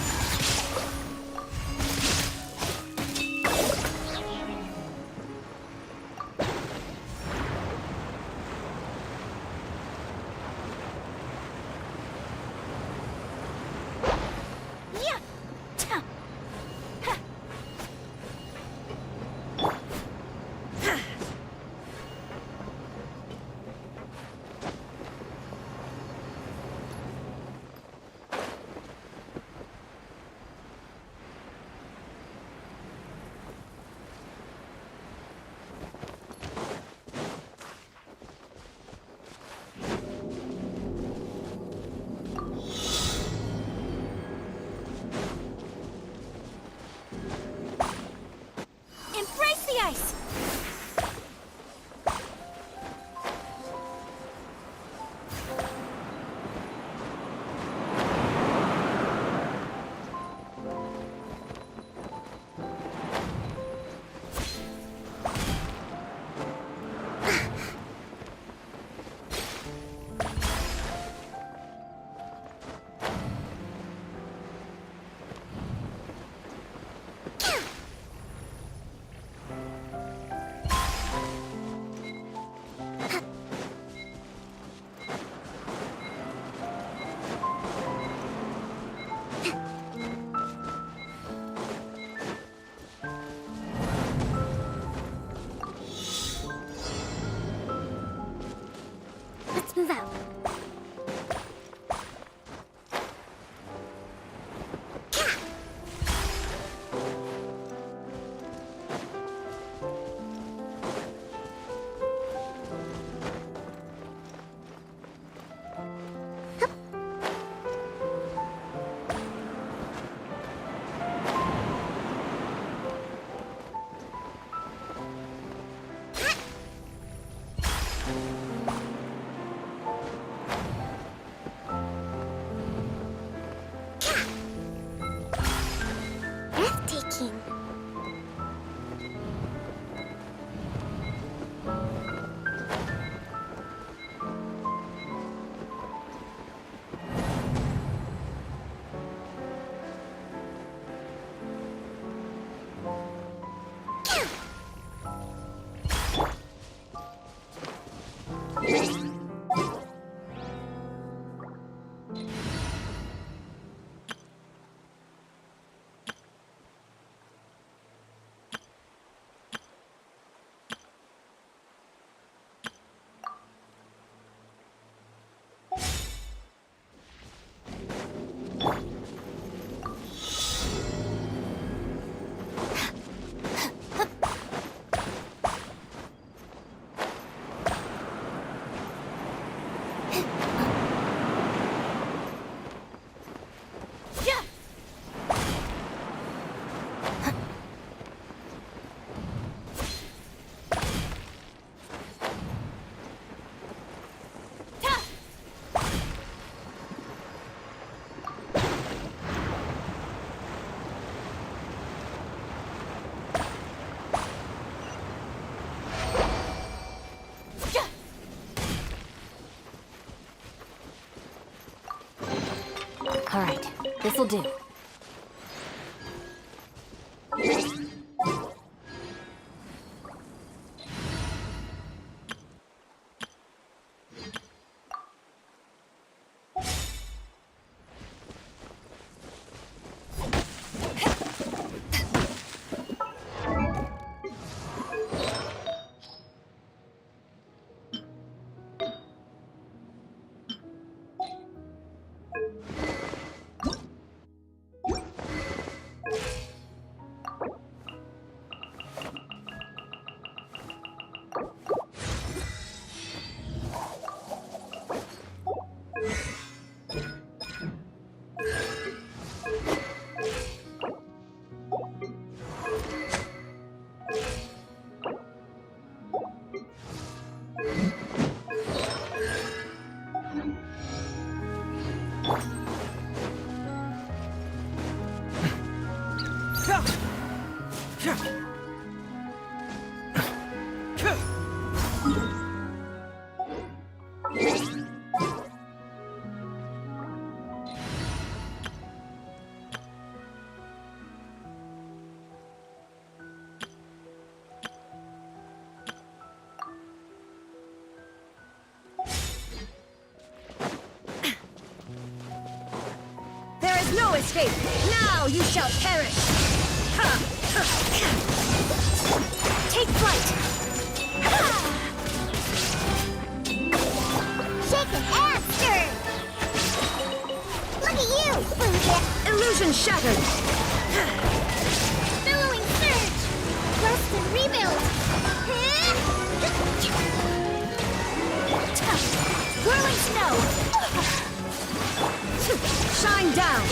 Let's move out. Breathtaking. All right, this'll do. There is no escape! Now you shall perish! Take flight! Shaken and stirred! Look at you, Food! Illusion shattered! Billowing surge! Rest and rebuild! Whirling snow! Shine down!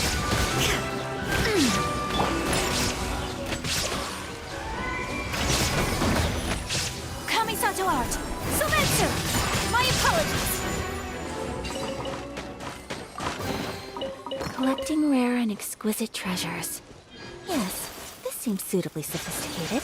Kamisato art! Sumetsu! My apologies! Collecting rare and exquisite treasures. Yes, this seems suitably sophisticated.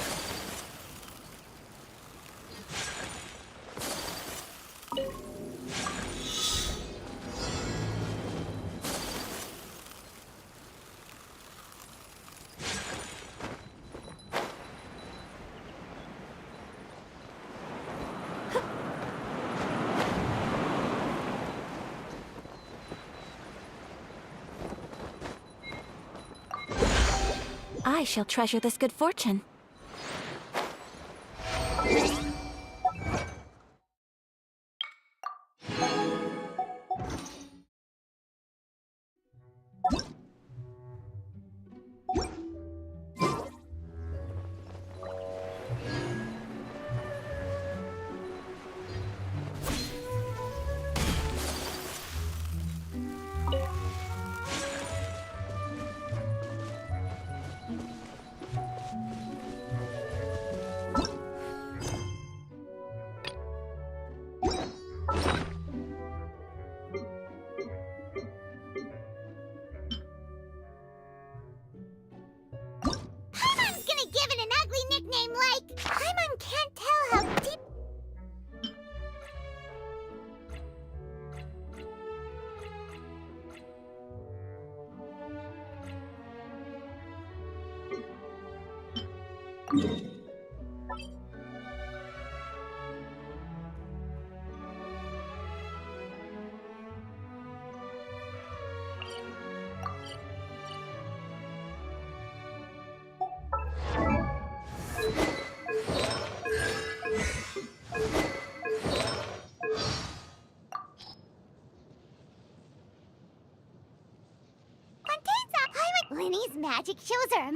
I shall treasure this good fortune. magic shows her.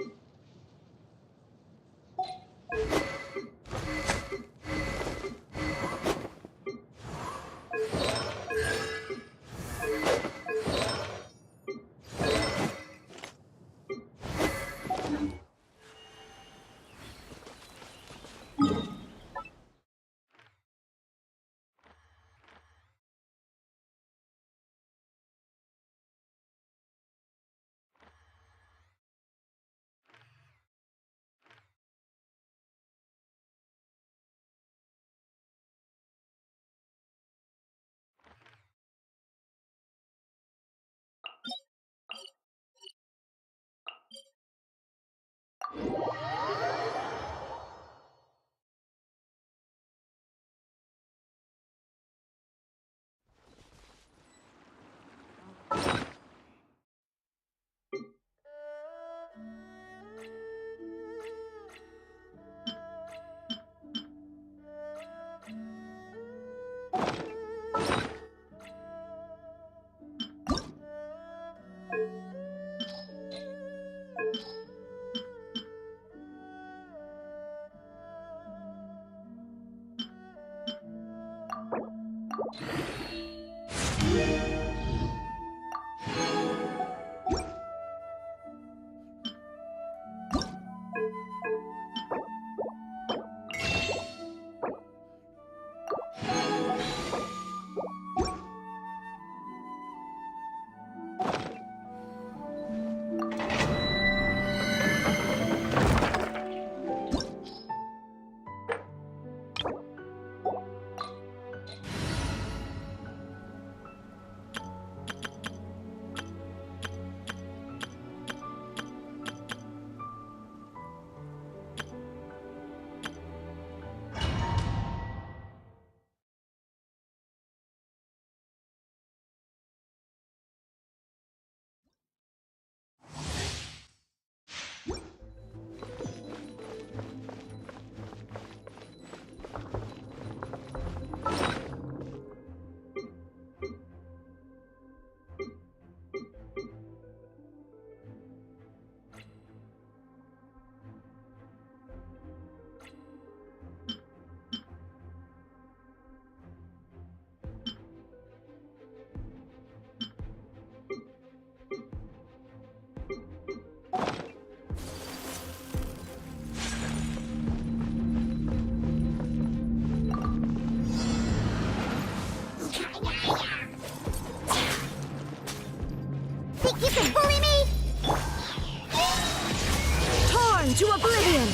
Think you can bully me? Torn to oblivion!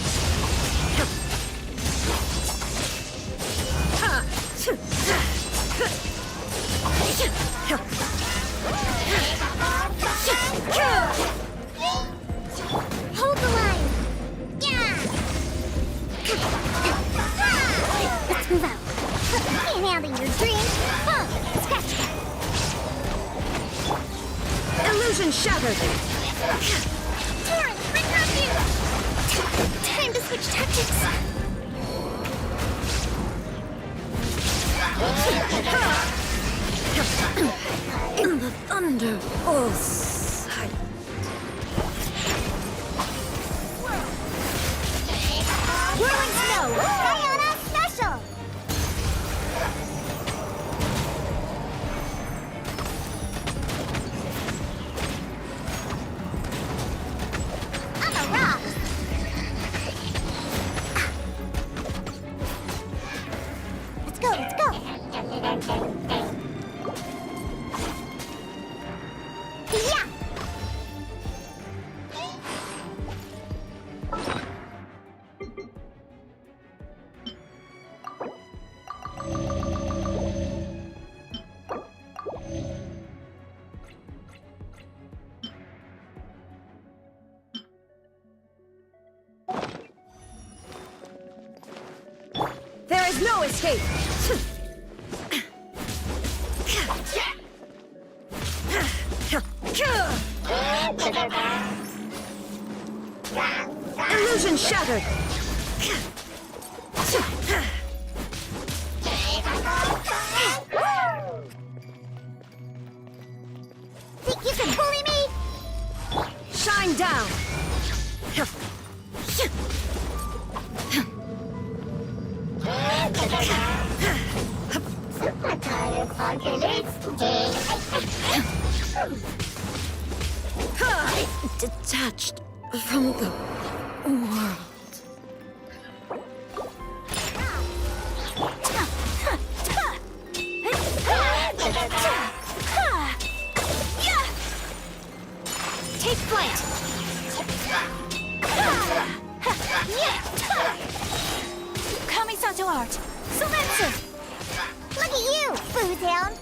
Hold the line. Yeah. Let's move out. Can't handle your dream. Scratch that. Illusion shattered! Torrent, bring up you. Time to switch tactics. In the thunder pulse. Whirling snow. Diana special. I'm a rock. Let's go, let's go. Yeah. There is no escape! Illusion shattered! Think you can bully me? Shine down! Detached from the world. Take flight! Kamisato art! Sumetsu! Look at you, Boozound!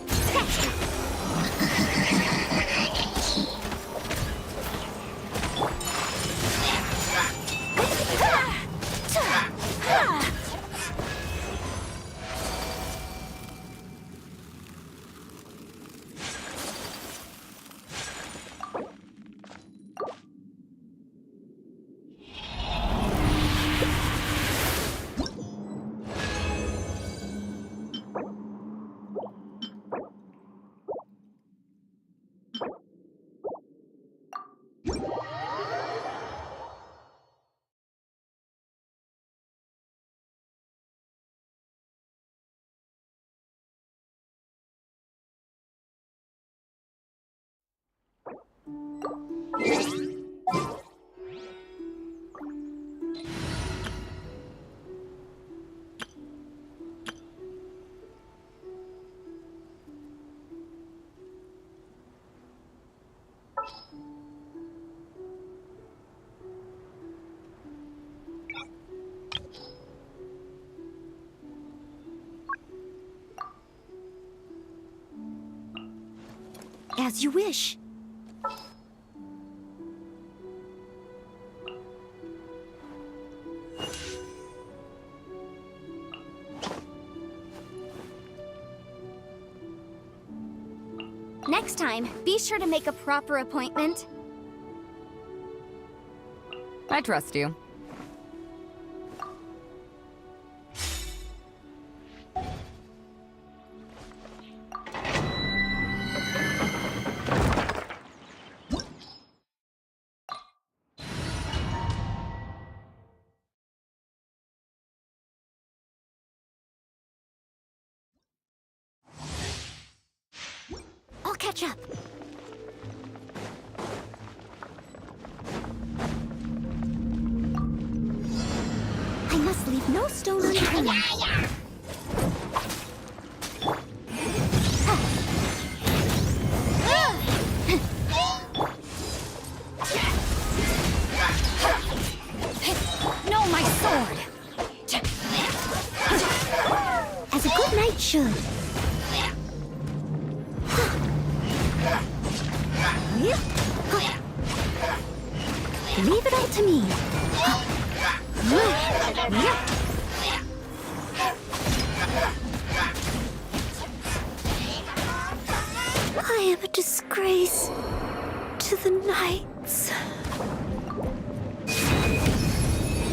As you wish. Next time, be sure to make a proper appointment. I trust you. I'll catch up. I must leave no stone unturned. No, my sword! As a good knight should. Leave it all to me. I am a disgrace to the knights.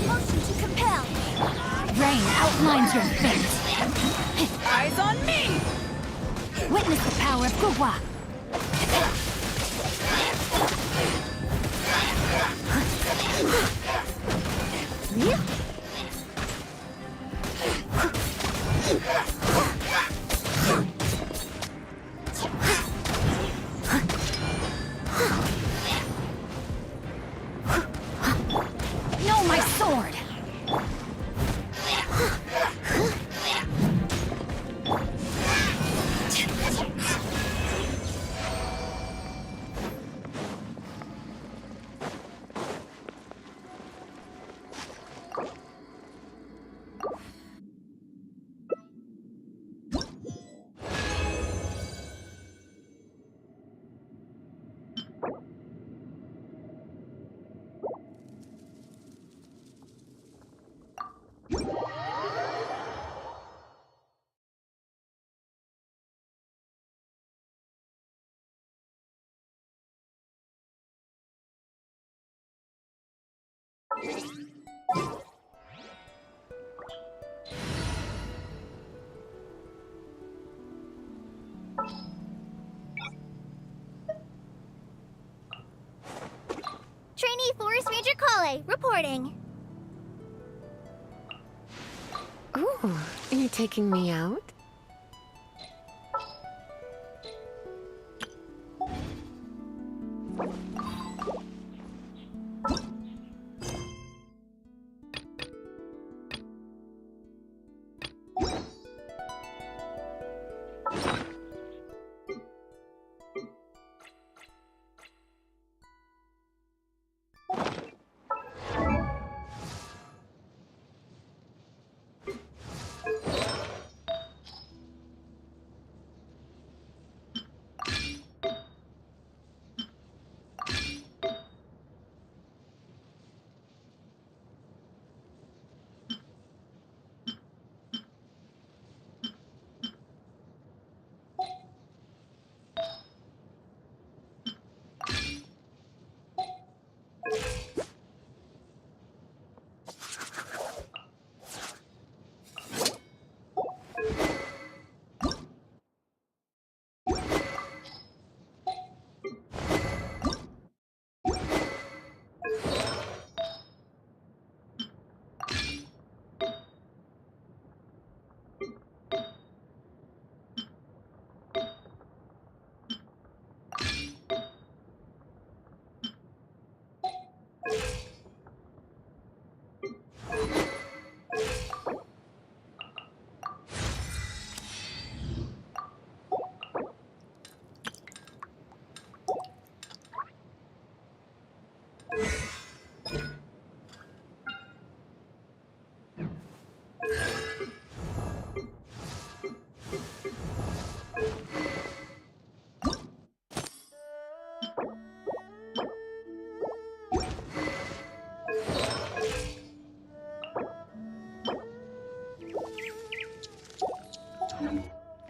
Motion to compel! Rain outlines your fate! Eyes on me! Witness the power of Gugwa! No, my sword! Cole, reporting. Ooh, are you taking me out?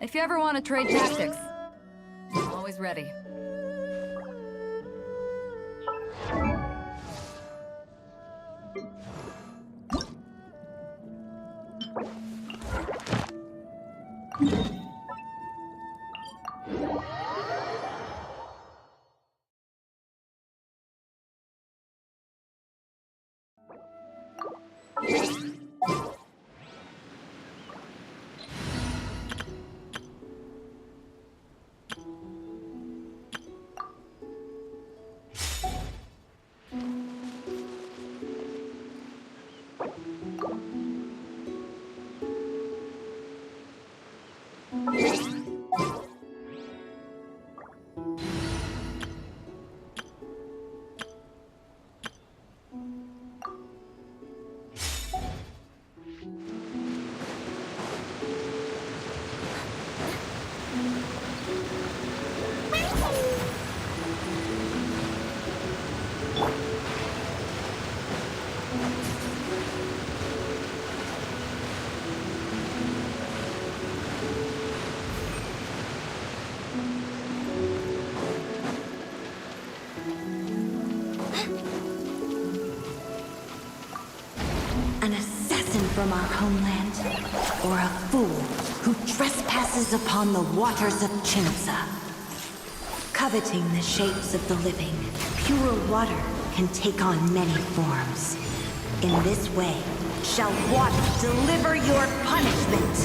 If you ever want to trade tactics, I'm always ready. An assassin from our homeland, or a fool who trespasses upon the waters of Chinsa. Coveting the shapes of the living, pure water can take on many forms. In this way, shall water deliver your punishment.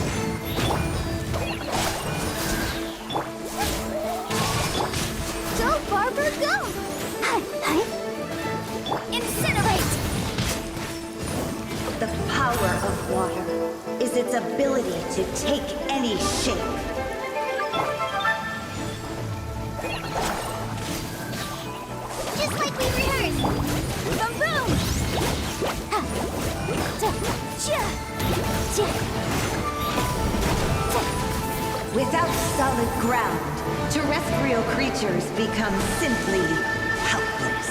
Go, Barber, go! Incinerate! The power of water is its ability to take any shape. Just like we rehearsed! Boom, boom! Without solid ground, terrestrial creatures become simply helpless.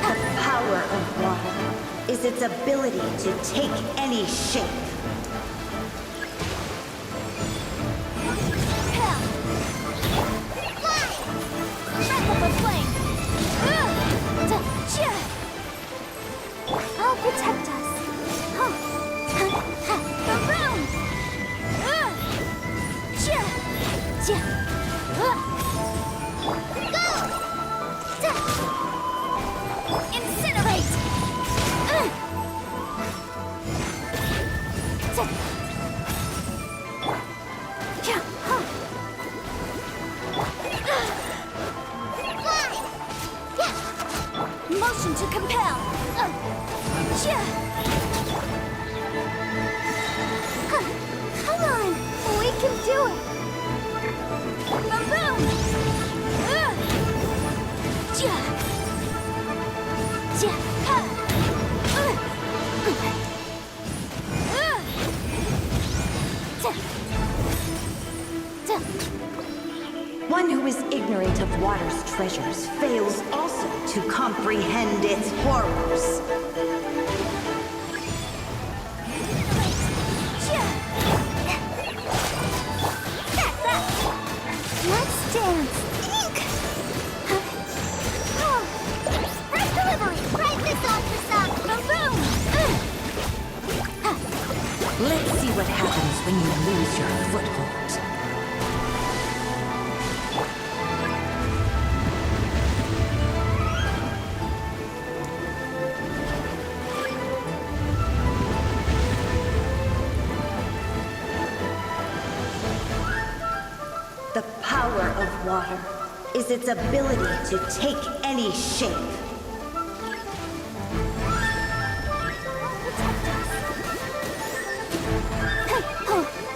The power of water is its ability to take any shape. I'll protect us. Incinerate! Motion to compel! Come on! We can do it! Boom! One who is ignorant of water's treasures fails also to comprehend its horrors. Let's dance. Express delivery! Write this on for some. Boom! Let's see what happens when you lose your foothold. The power of water is its ability to take any shape.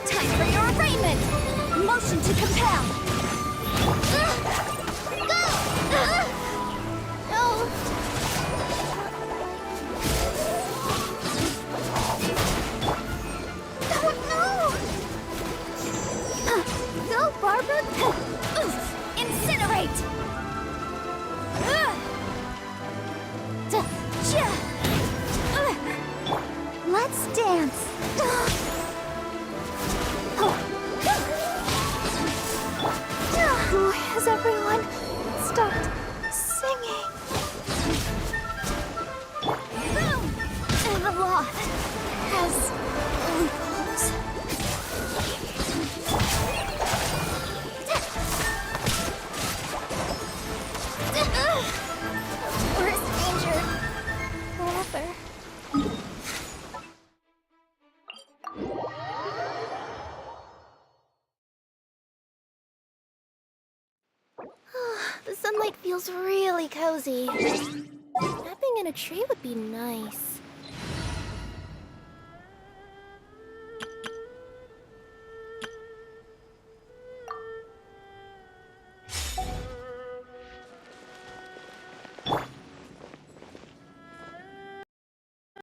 Time for your arraignment! Motion to compel! Go, Barbara! Incinerate! Let's dance. Has everyone stopped singing? And the law has loopholes. We're a stranger. Whatever. The sunlight feels really cozy. Napping in a tree would be nice.